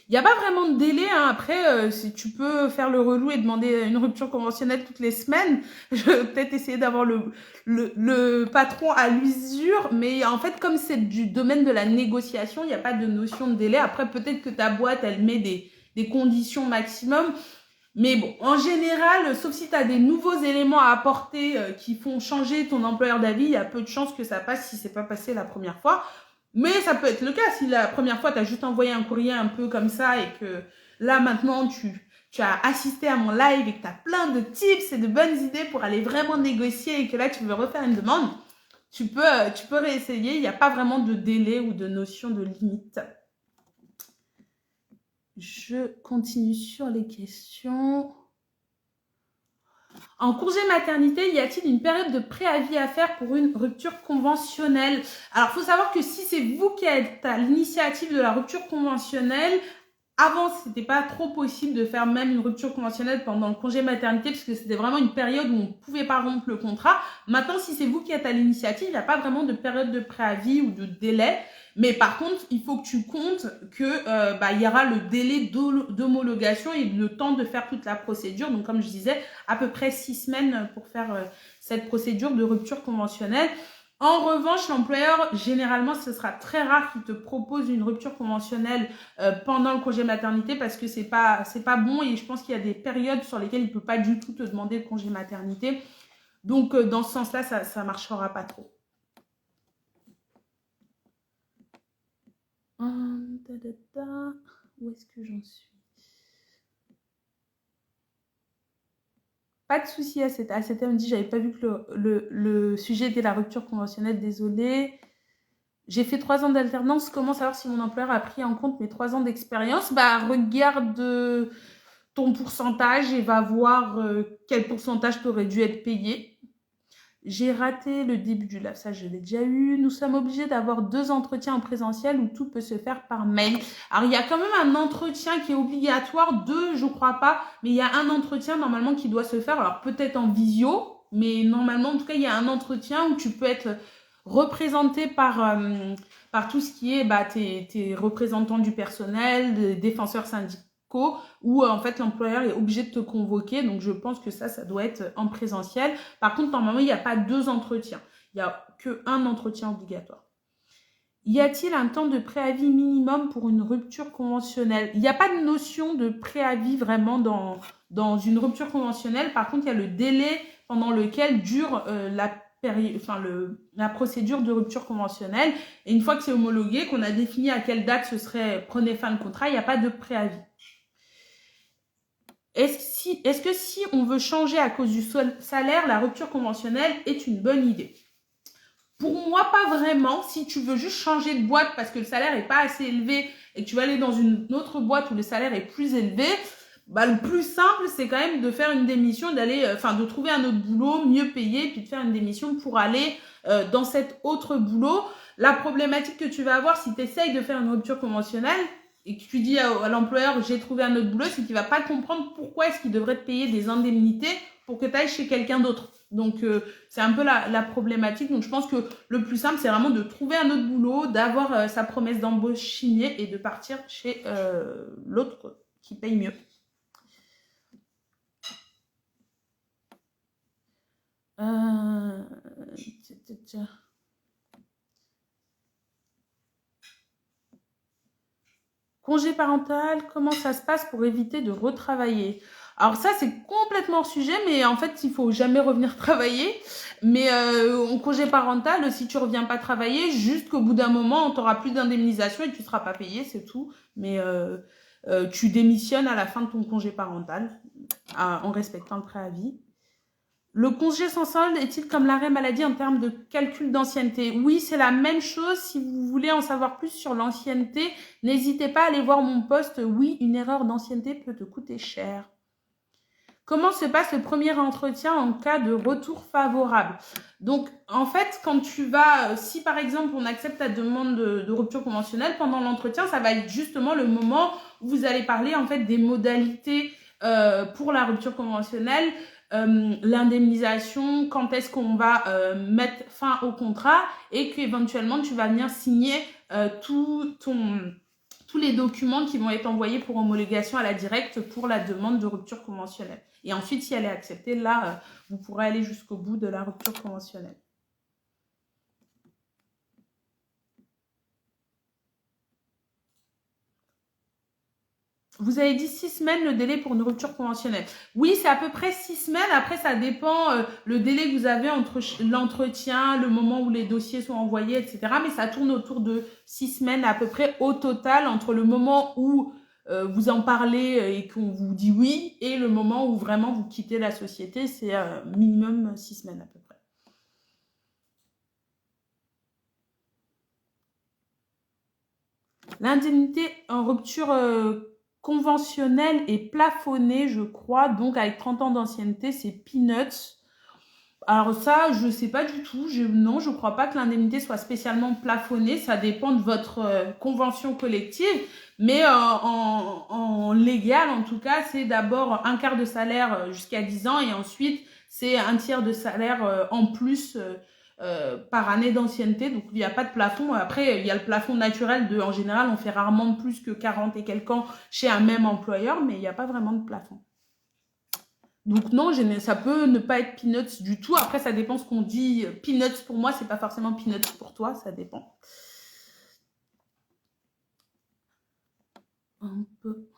Il n'y a pas vraiment de délai. Hein. Après, si tu peux faire le relou et demander une rupture conventionnelle toutes les semaines, je vais peut-être essayer d'avoir le patron à l'usure. Mais en fait, comme c'est du domaine de la négociation, il n'y a pas de notion de délai. Après, peut-être que ta boîte, elle met des conditions maximum. Mais bon, en général, sauf si tu as des nouveaux éléments à apporter qui font changer ton employeur d'avis, il y a peu de chances que ça passe si c'est pas passé la première fois. Mais ça peut être le cas si la première fois, tu as juste envoyé un courrier un peu comme ça et que là, maintenant, tu as assisté à mon live et que tu as plein de tips et de bonnes idées pour aller vraiment négocier et que là, tu veux refaire une demande, tu peux réessayer. Il n'y a pas vraiment de délai ou de notion de limite. Je continue sur les questions. En congé maternité, y a-t-il une période de préavis à faire pour une rupture conventionnelle? Alors, il faut savoir que si c'est vous qui êtes à l'initiative de la rupture conventionnelle, avant, c'était pas trop possible de faire même une rupture conventionnelle pendant le congé maternité parce que c'était vraiment une période où on ne pouvait pas rompre le contrat. Maintenant, si c'est vous qui êtes à l'initiative, il n'y a pas vraiment de période de préavis ou de délai. Mais par contre, il faut que tu comptes que il y aura le délai d'homologation et le temps de faire toute la procédure. Donc, comme je disais, à peu près 6 semaines pour faire cette procédure de rupture conventionnelle. En revanche, l'employeur, généralement, ce sera très rare qu'il te propose une rupture conventionnelle pendant le congé maternité parce que c'est pas bon et je pense qu'il y a des périodes sur lesquelles il peut pas du tout te demander le congé maternité. Donc, dans ce sens-là, ça marchera pas trop. Où est-ce que j'en suis? Pas de souci à cette elle me dit, j'avais pas vu que le sujet était la rupture conventionnelle, désolée. J'ai fait 3 ans d'alternance, comment savoir si mon employeur a pris en compte mes 3 ans d'expérience? Bah, regarde ton pourcentage et va voir quel pourcentage t'aurais dû être payé. J'ai raté le début du live, ça je l'ai déjà eu. Nous sommes obligés d'avoir 2 entretiens en présentiel où tout peut se faire par mail. Alors il y a quand même un entretien qui est obligatoire, 2 je crois pas, mais il y a un entretien normalement qui doit se faire, alors peut-être en visio, mais normalement en tout cas il y a un entretien où tu peux être représenté par tout ce qui est tes représentants du personnel, des défenseurs syndicaux, où en fait l'employeur est obligé de te convoquer. Donc je pense que ça doit être en présentiel. Par contre, normalement, il n'y a pas 2 entretiens. Il n'y a qu'un entretien obligatoire. Y a-t-il un temps de préavis minimum pour une rupture conventionnelle? Il n'y a pas de notion de préavis vraiment dans une rupture conventionnelle. Par contre, il y a le délai pendant lequel dure la procédure de rupture conventionnelle. Et une fois que c'est homologué, qu'on a défini à quelle date prenait fin le contrat, il n'y a pas de préavis. Est-ce que si on veut changer à cause du salaire, la rupture conventionnelle est une bonne idée? Pour moi, pas vraiment. Si tu veux juste changer de boîte parce que le salaire n'est pas assez élevé et que tu vas aller dans une autre boîte où le salaire est plus élevé, le plus simple, c'est quand même de faire une démission, de trouver un autre boulot mieux payé, puis de faire une démission pour aller dans cet autre boulot. La problématique que tu vas avoir si tu essayes de faire une rupture conventionnelle et que tu dis à l'employeur j'ai trouvé un autre boulot, c'est qu'il va pas comprendre pourquoi est-ce qu'il devrait te payer des indemnités pour que tu ailles chez quelqu'un d'autre. Donc, c'est un peu la problématique. Donc, je pense que le plus simple, c'est vraiment de trouver un autre boulot, d'avoir sa promesse d'embauche signée et de partir chez l'autre qui paye mieux. Congé parental, comment ça se passe pour éviter de retravailler? Alors ça, c'est complètement hors sujet, mais en fait, il faut jamais revenir travailler. Mais en congé parental, si tu reviens pas travailler, juste qu'au bout d'un moment, on t'aura plus d'indemnisation et tu seras pas payé, c'est tout. Mais tu démissionnes à la fin de ton congé parental en respectant le préavis. Le congé sans solde est-il comme l'arrêt maladie en termes de calcul d'ancienneté? Oui, c'est la même chose. Si vous voulez en savoir plus sur l'ancienneté, n'hésitez pas à aller voir mon post. Oui, une erreur d'ancienneté peut te coûter cher. Comment se passe le premier entretien en cas de retour favorable? Donc, en fait, quand tu vas, si par exemple on accepte ta demande de rupture conventionnelle, pendant l'entretien, ça va être justement le moment où vous allez parler en fait des modalités pour la rupture conventionnelle. l'indemnisation, quand est-ce qu'on va mettre fin au contrat et qu'éventuellement tu vas venir signer tous les documents qui vont être envoyés pour homologation à la directe pour la demande de rupture conventionnelle. Et ensuite, si elle est acceptée, là, vous pourrez aller jusqu'au bout de la rupture conventionnelle. Vous avez dit 6 semaines le délai pour une rupture conventionnelle. Oui, c'est à peu près 6 semaines. Après, ça dépend le délai que vous avez entre l'entretien, le moment où les dossiers sont envoyés, etc. Mais ça tourne autour de 6 semaines à peu près au total entre le moment où vous en parlez et qu'on vous dit oui et le moment où vraiment vous quittez la société. C'est minimum 6 semaines à peu près. L'indemnité en rupture conventionnelle est plafonnée, je crois, donc avec 30 ans d'ancienneté, c'est peanuts. Alors ça, je ne sais pas du tout. Non, je ne crois pas que l'indemnité soit spécialement plafonnée. Ça dépend de votre convention collective. Mais en légal, en tout cas, c'est d'abord un quart de salaire jusqu'à 10 ans et ensuite, c'est un tiers de salaire en plus par année d'ancienneté. Donc, il n'y a pas de plafond. Après, il y a le plafond naturel en général, on fait rarement plus que 40 et quelques ans chez un même employeur, mais il n'y a pas vraiment de plafond. Donc non, ça peut ne pas être peanuts du tout. Après, ça dépend ce qu'on dit. Peanuts pour moi, c'est pas forcément peanuts pour toi, ça dépend. Un peu.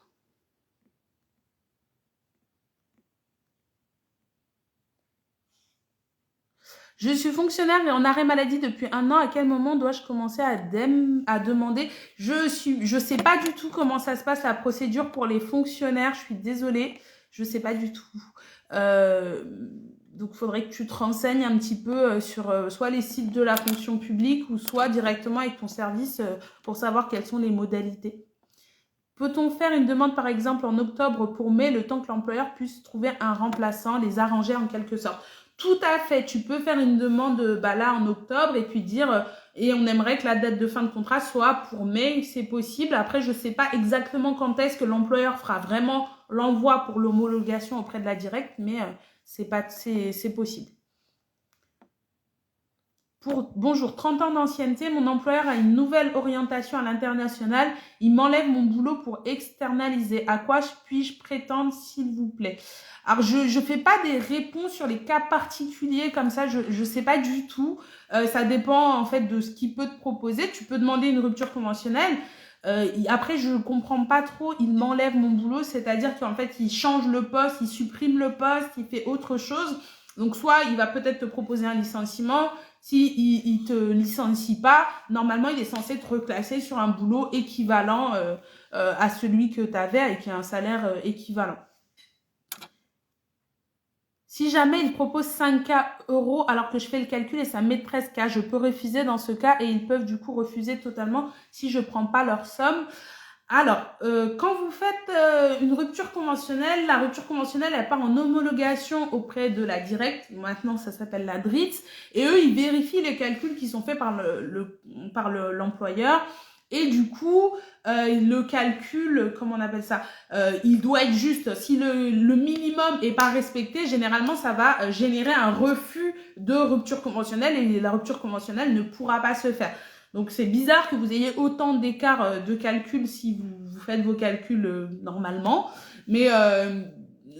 Je suis fonctionnaire et en arrêt maladie depuis 1 an. À quel moment dois-je commencer à demander? Je sais pas du tout comment ça se passe la procédure pour les fonctionnaires. Je suis désolée, je sais pas du tout. Donc, il faudrait que tu te renseignes un petit peu sur soit les sites de la fonction publique ou soit directement avec ton service pour savoir quelles sont les modalités. Peut-on faire une demande, par exemple, en octobre pour mai, le temps que l'employeur puisse trouver un remplaçant, les arranger en quelque sorte? Tout à fait. Tu peux faire une demande là en octobre et puis dire et on aimerait que la date de fin de contrat soit pour mai, c'est possible. Après, je ne sais pas exactement quand est-ce que l'employeur fera vraiment l'envoi pour l'homologation auprès de la directe, mais c'est possible. Bonjour, 30 ans d'ancienneté, mon employeur a une nouvelle orientation à l'international. Il m'enlève mon boulot pour externaliser. À quoi puis-je prétendre, s'il vous plaît? Alors, je ne fais pas des réponses sur les cas particuliers comme ça, je ne sais pas du tout. Ça dépend en fait de ce qu'il peut te proposer. Tu peux demander une rupture conventionnelle. Après, je ne comprends pas trop, il m'enlève mon boulot, c'est-à-dire qu'en fait, il change le poste, il supprime le poste, il fait autre chose. Donc, soit il va peut-être te proposer un licenciement. Si il te licencie pas, normalement, il est censé te reclasser sur un boulot équivalent à celui que tu avais avec un salaire équivalent. Si jamais il propose 5K € alors que je fais le calcul et ça met 13K, je peux refuser dans ce cas et ils peuvent du coup refuser totalement si je prends pas leur somme. Alors, quand vous faites une rupture conventionnelle, la rupture conventionnelle, elle part en homologation auprès de la directe. Maintenant, ça s'appelle la DRITS. Et eux, ils vérifient les calculs qui sont faits par l'employeur. Et du coup, le calcul, comment on appelle ça, il doit être juste. Si le minimum est pas respecté, généralement, ça va générer un refus de rupture conventionnelle et la rupture conventionnelle ne pourra pas se faire. Donc, c'est bizarre que vous ayez autant d'écart de calcul si vous faites vos calculs normalement. Mais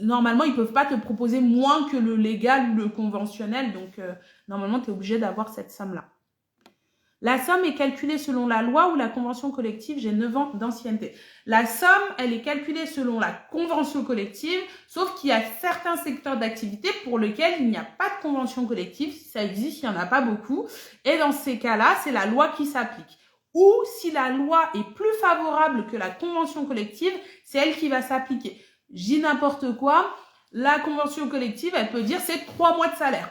normalement, ils ne peuvent pas te proposer moins que le légal ou le conventionnel. Donc, normalement, tu es obligé d'avoir cette somme-là. La somme est calculée selon la loi ou la convention collective. J'ai 9 ans d'ancienneté. La somme, elle est calculée selon la convention collective, sauf qu'il y a certains secteurs d'activité pour lesquels il n'y a pas de convention collective. Si ça existe, il n'y en a pas beaucoup. Et dans ces cas-là, c'est la loi qui s'applique. Ou si la loi est plus favorable que la convention collective, c'est elle qui va s'appliquer. Je dis n'importe quoi. La convention collective, elle peut dire c'est 3 mois de salaire.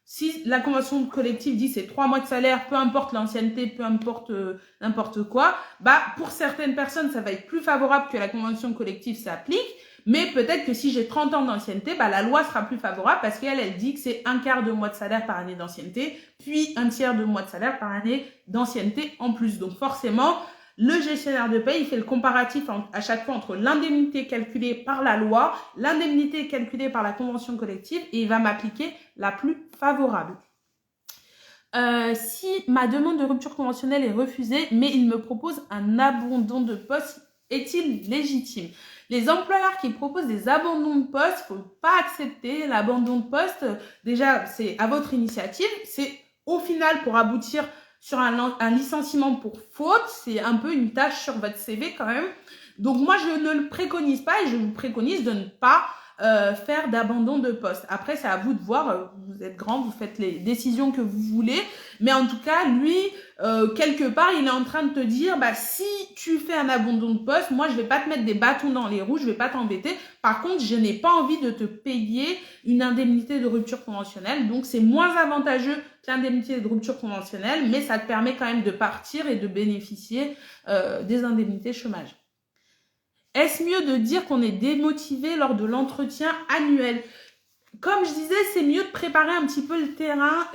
Si la convention collective dit c'est 3 mois de salaire, peu importe l'ancienneté, peu importe n'importe quoi, pour certaines personnes, ça va être plus favorable que la convention collective s'applique. Mais peut-être que si j'ai 30 ans d'ancienneté, la loi sera plus favorable parce qu'elle dit que c'est un quart de mois de salaire par année d'ancienneté, puis un tiers de mois de salaire par année d'ancienneté en plus. Donc forcément, Le gestionnaire de paie, il fait le comparatif à chaque fois entre l'indemnité calculée par la loi, l'indemnité calculée par la convention collective et il va m'appliquer la plus favorable. Si ma demande de rupture conventionnelle est refusée, mais il me propose un abandon de poste, est-il légitime? Les employeurs qui proposent des abandons de poste, il ne faut pas accepter l'abandon de poste. Déjà, c'est à votre initiative. C'est au final pour aboutir sur un licenciement pour faute. C'est un peu une tâche sur votre CV quand même. Donc moi, je ne le préconise pas et je vous préconise de ne pas faire d'abandon de poste. Après, c'est à vous de voir. Vous êtes grand, vous faites les décisions que vous voulez. Mais en tout cas, lui, quelque part, il est en train de te dire, bah, si tu fais un abandon de poste, moi, je vais pas te mettre des bâtons dans les roues, je vais pas t'embêter. Par contre, je n'ai pas envie de te payer une indemnité de rupture conventionnelle. Donc, c'est moins avantageux que l'indemnité de rupture conventionnelle, mais ça te permet quand même de partir et de bénéficier des indemnités chômage. Est-ce mieux de dire qu'on est démotivé lors de l'entretien annuel? Comme je disais, c'est mieux de préparer un petit peu le terrain,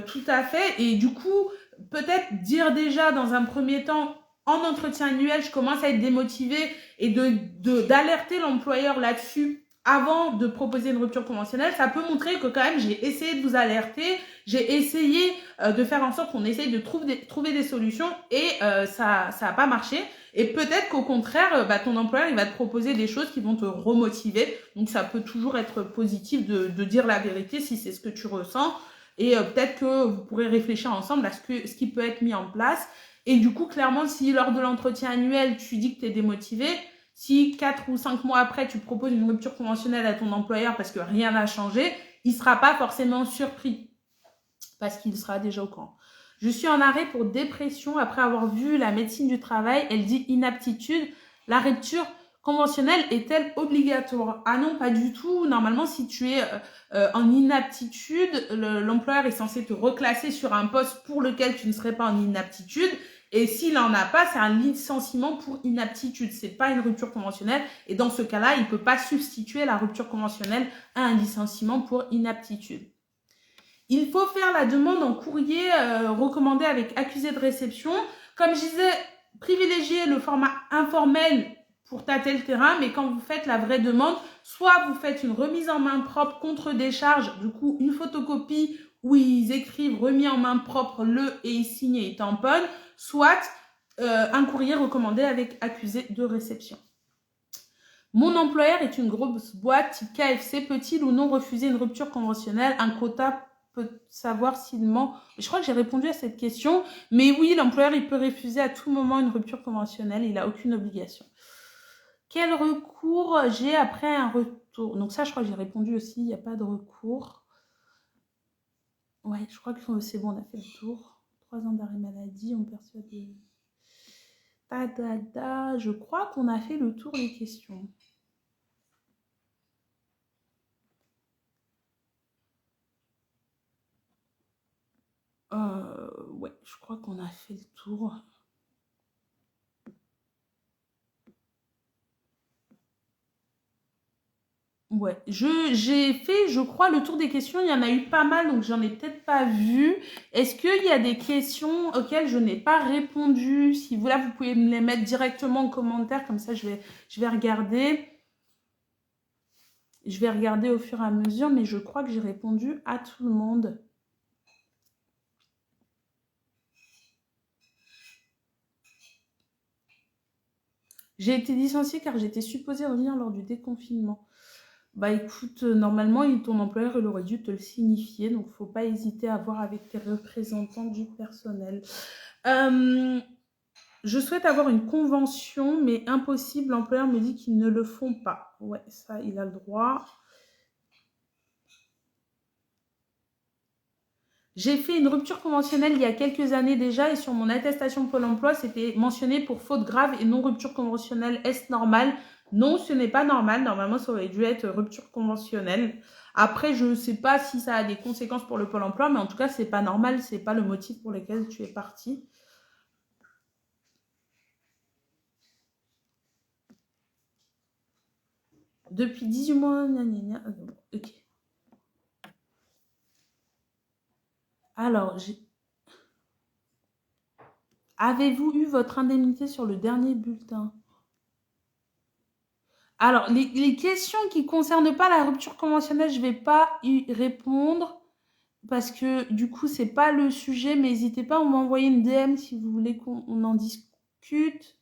tout à fait. Et du coup, peut-être dire déjà dans un premier temps, en entretien annuel, je commence à être démotivée et d'alerter l'employeur là-dessus avant de proposer une rupture conventionnelle. Ça peut montrer que quand même, j'ai essayé de vous alerter, j'ai essayé de faire en sorte qu'on essaye de trouver des solutions et ça n'a pas marché. Et peut-être qu'au contraire, ton employeur, il va te proposer des choses qui vont te remotiver. Donc, ça peut toujours être positif de dire la vérité si c'est ce que tu ressens. Et peut-être que vous pourrez réfléchir ensemble à ce qui peut être mis en place. Et du coup, clairement, si lors de l'entretien annuel, tu dis que tu es démotivé, si 4 ou 5 mois après, tu proposes une rupture conventionnelle à ton employeur parce que rien n'a changé, il ne sera pas forcément surpris parce qu'il sera déjà au courant. Je suis en arrêt pour dépression après avoir vu la médecine du travail. Elle dit inaptitude. La rupture conventionnelle est-elle obligatoire? Ah non, pas du tout. Normalement, si tu es en inaptitude, l'employeur est censé te reclasser sur un poste pour lequel tu ne serais pas en inaptitude. Et s'il n'en a pas, c'est un licenciement pour inaptitude. C'est pas une rupture conventionnelle. Et dans ce cas-là, il ne peut pas substituer la rupture conventionnelle à un licenciement pour inaptitude. Il faut faire la demande en courrier recommandé avec accusé de réception. Comme je disais, privilégiez le format informel pour tâter le terrain, mais quand vous faites la vraie demande, soit vous faites une remise en main propre contre décharge, du coup une photocopie où ils écrivent remis en main propre le et ils signent et ils tamponnent, soit un courrier recommandé avec accusé de réception. Mon employeur est une grosse boîte type KFC. Peut-il ou non refuser une rupture conventionnelle? Un quota peut savoir s'il ment. Je crois que j'ai répondu à cette question. Mais oui, l'employeur, il peut refuser à tout moment une rupture conventionnelle. Il n'a aucune obligation. Quel recours j'ai après un retour? Donc ça, je crois que j'ai répondu aussi. Il n'y a pas de recours. Ouais, je crois que c'est bon, on a fait le tour. 3 ans d'arrêt maladie, on perçoit des... Je crois qu'on a fait le tour des questions. Ouais, je crois qu'on a fait le tour. Ouais, j'ai fait, je crois, le tour des questions. Il y en a eu pas mal, donc j'en ai peut-être pas vu. Est-ce qu'il y a des questions auxquelles je n'ai pas répondu? Si vous, là, vous pouvez me les mettre directement en commentaire, comme ça, je vais regarder. Je vais regarder au fur et à mesure, mais je crois que j'ai répondu à tout le monde. J'ai été licenciée car j'étais supposée revenir lors du déconfinement. Bah écoute, normalement, ton employeur, il aurait dû te le signifier, donc faut pas hésiter à voir avec tes représentants du personnel. Je souhaite avoir une convention, mais impossible, l'employeur me dit qu'ils ne le font pas. Ouais, ça, il a le droit. J'ai fait une rupture conventionnelle il y a quelques années déjà et sur mon attestation Pôle emploi, c'était mentionné pour faute grave et non rupture conventionnelle. Est-ce normal? Non, ce n'est pas normal. Normalement, ça aurait dû être rupture conventionnelle. Après, je ne sais pas si ça a des conséquences pour le Pôle emploi, mais en tout cas, ce n'est pas normal. Ce n'est pas le motif pour lequel tu es parti. Depuis 18 mois, ok. Alors, Avez-vous eu votre indemnité sur le dernier bulletin? Alors, les questions qui ne concernent pas la rupture conventionnelle, je ne vais pas y répondre parce que du coup, ce n'est pas le sujet, mais n'hésitez pas à m'envoyer une DM si vous voulez qu'on en discute.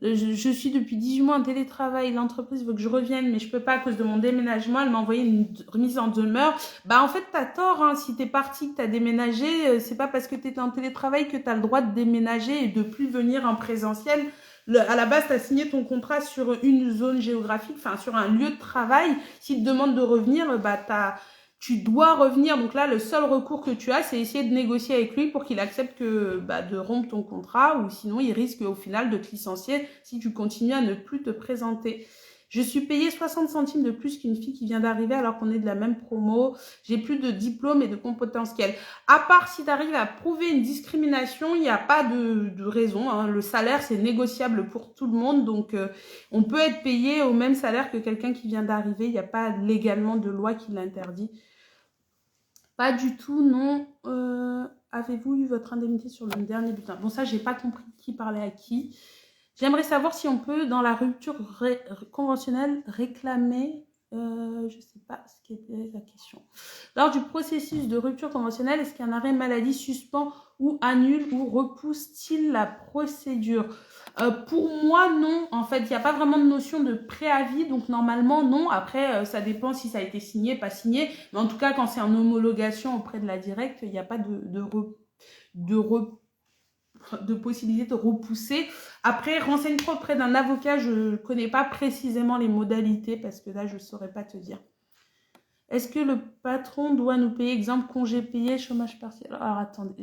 Je suis depuis 18 mois en télétravail, l'entreprise veut que je revienne, mais je ne peux pas à cause de mon déménagement. Elle m'a envoyé une remise en demeure. Bah, en fait, tu as tort, hein. Si tu es parti, que tu as déménagé, c'est pas parce que tu étais en télétravail que tu as le droit de déménager et de plus venir en présentiel. À la base, tu as signé ton contrat sur une zone géographique, enfin sur un lieu de travail. S'il te demande de revenir, bah, tu dois revenir. Donc là, le seul recours que tu as, c'est essayer de négocier avec lui pour qu'il accepte de rompre ton contrat, ou sinon il risque au final de te licencier si tu continues à ne plus te présenter. Je suis payée 60 centimes de plus qu'une fille qui vient d'arriver alors qu'on est de la même promo. J'ai plus de diplôme et de compétences qu'elle. À part si tu arrives à prouver une discrimination, il n'y a pas de raison, hein. Le salaire, c'est négociable pour tout le monde. Donc, on peut être payé au même salaire que quelqu'un qui vient d'arriver. Il n'y a pas légalement de loi qui l'interdit. Pas du tout, non. Avez-vous eu votre indemnité sur le dernier bulletin? Bon, ça, j'ai pas compris qui parlait à qui. J'aimerais savoir si on peut, dans la rupture conventionnelle, réclamer, je ne sais pas ce qu'était la question. Lors du processus de rupture conventionnelle, est-ce qu'un arrêt maladie suspend ou annule ou repousse-t-il la procédure? Pour moi, non. En fait, il n'y a pas vraiment de notion de préavis, donc normalement, non. Après, ça dépend si ça a été signé, pas signé. Mais en tout cas, quand c'est en homologation auprès de la directe, il n'y a pas de possibilité de repousser. Après, renseigne-toi auprès d'un avocat. Je ne connais pas précisément les modalités parce que là, je ne saurais pas te dire. Est-ce que le patron doit nous payer, exemple, congé payé, chômage partiel? Alors, attendez,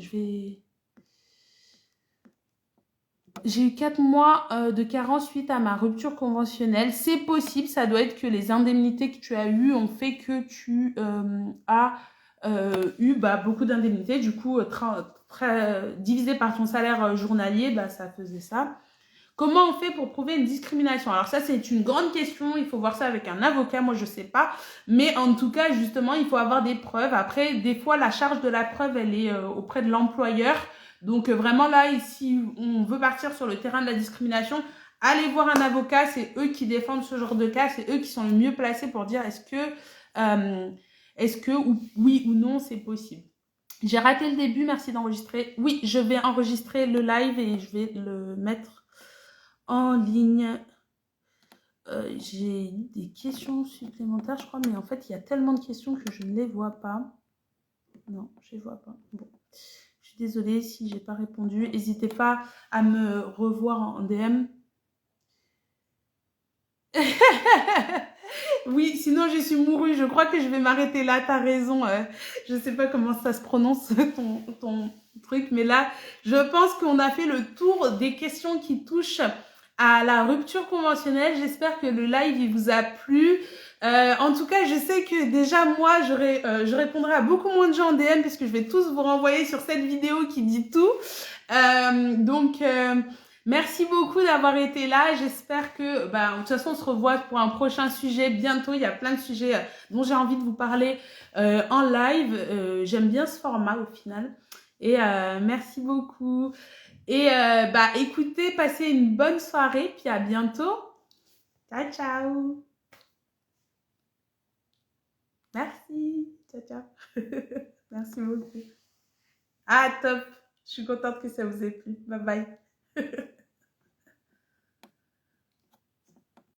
j'ai eu 4 mois de carence suite à ma rupture conventionnelle. C'est possible, ça doit être que les indemnités que tu as eues ont fait que tu as eu beaucoup d'indemnités. Du coup, divisé par ton salaire journalier, ça faisait ça. Comment on fait pour prouver une discrimination? Alors ça, c'est une grande question. Il faut voir ça avec un avocat. Moi, je ne sais pas. Mais en tout cas, justement, il faut avoir des preuves. Après, des fois, la charge de la preuve, elle est auprès de l'employeur. Donc, vraiment, là, si on veut partir sur le terrain de la discrimination, allez voir un avocat. C'est eux qui défendent ce genre de cas. C'est eux qui sont le mieux placés pour dire est-ce que oui ou non, c'est possible. J'ai raté le début. Merci d'enregistrer. Oui, je vais enregistrer le live et je vais le mettre en ligne. J'ai eu des questions supplémentaires, je crois, mais en fait, il y a tellement de questions que je ne les vois pas. Non, je ne les vois pas. Bon, je suis désolée si je n'ai pas répondu. N'hésitez pas à me revoir en DM. Oui, sinon je suis mourue. Je crois que je vais m'arrêter là. T'as raison. Je ne sais pas comment ça se prononce ton truc, mais là, je pense qu'on a fait le tour des questions qui touchent à la rupture conventionnelle. J'espère que le live il vous a plu. En tout cas, je sais que déjà moi, je répondrai à beaucoup moins de gens en DM puisque je vais tous vous renvoyer sur cette vidéo qui dit tout. Merci beaucoup d'avoir été là. J'espère que, de toute façon, on se revoit pour un prochain sujet bientôt. Il y a plein de sujets dont j'ai envie de vous parler en live. J'aime bien ce format au final. Et merci beaucoup. Et écoutez, passez une bonne soirée. Puis à bientôt. Ciao, ciao. Merci. Ciao, ciao. Merci beaucoup. Ah, top. Je suis contente que ça vous ait plu. Bye bye.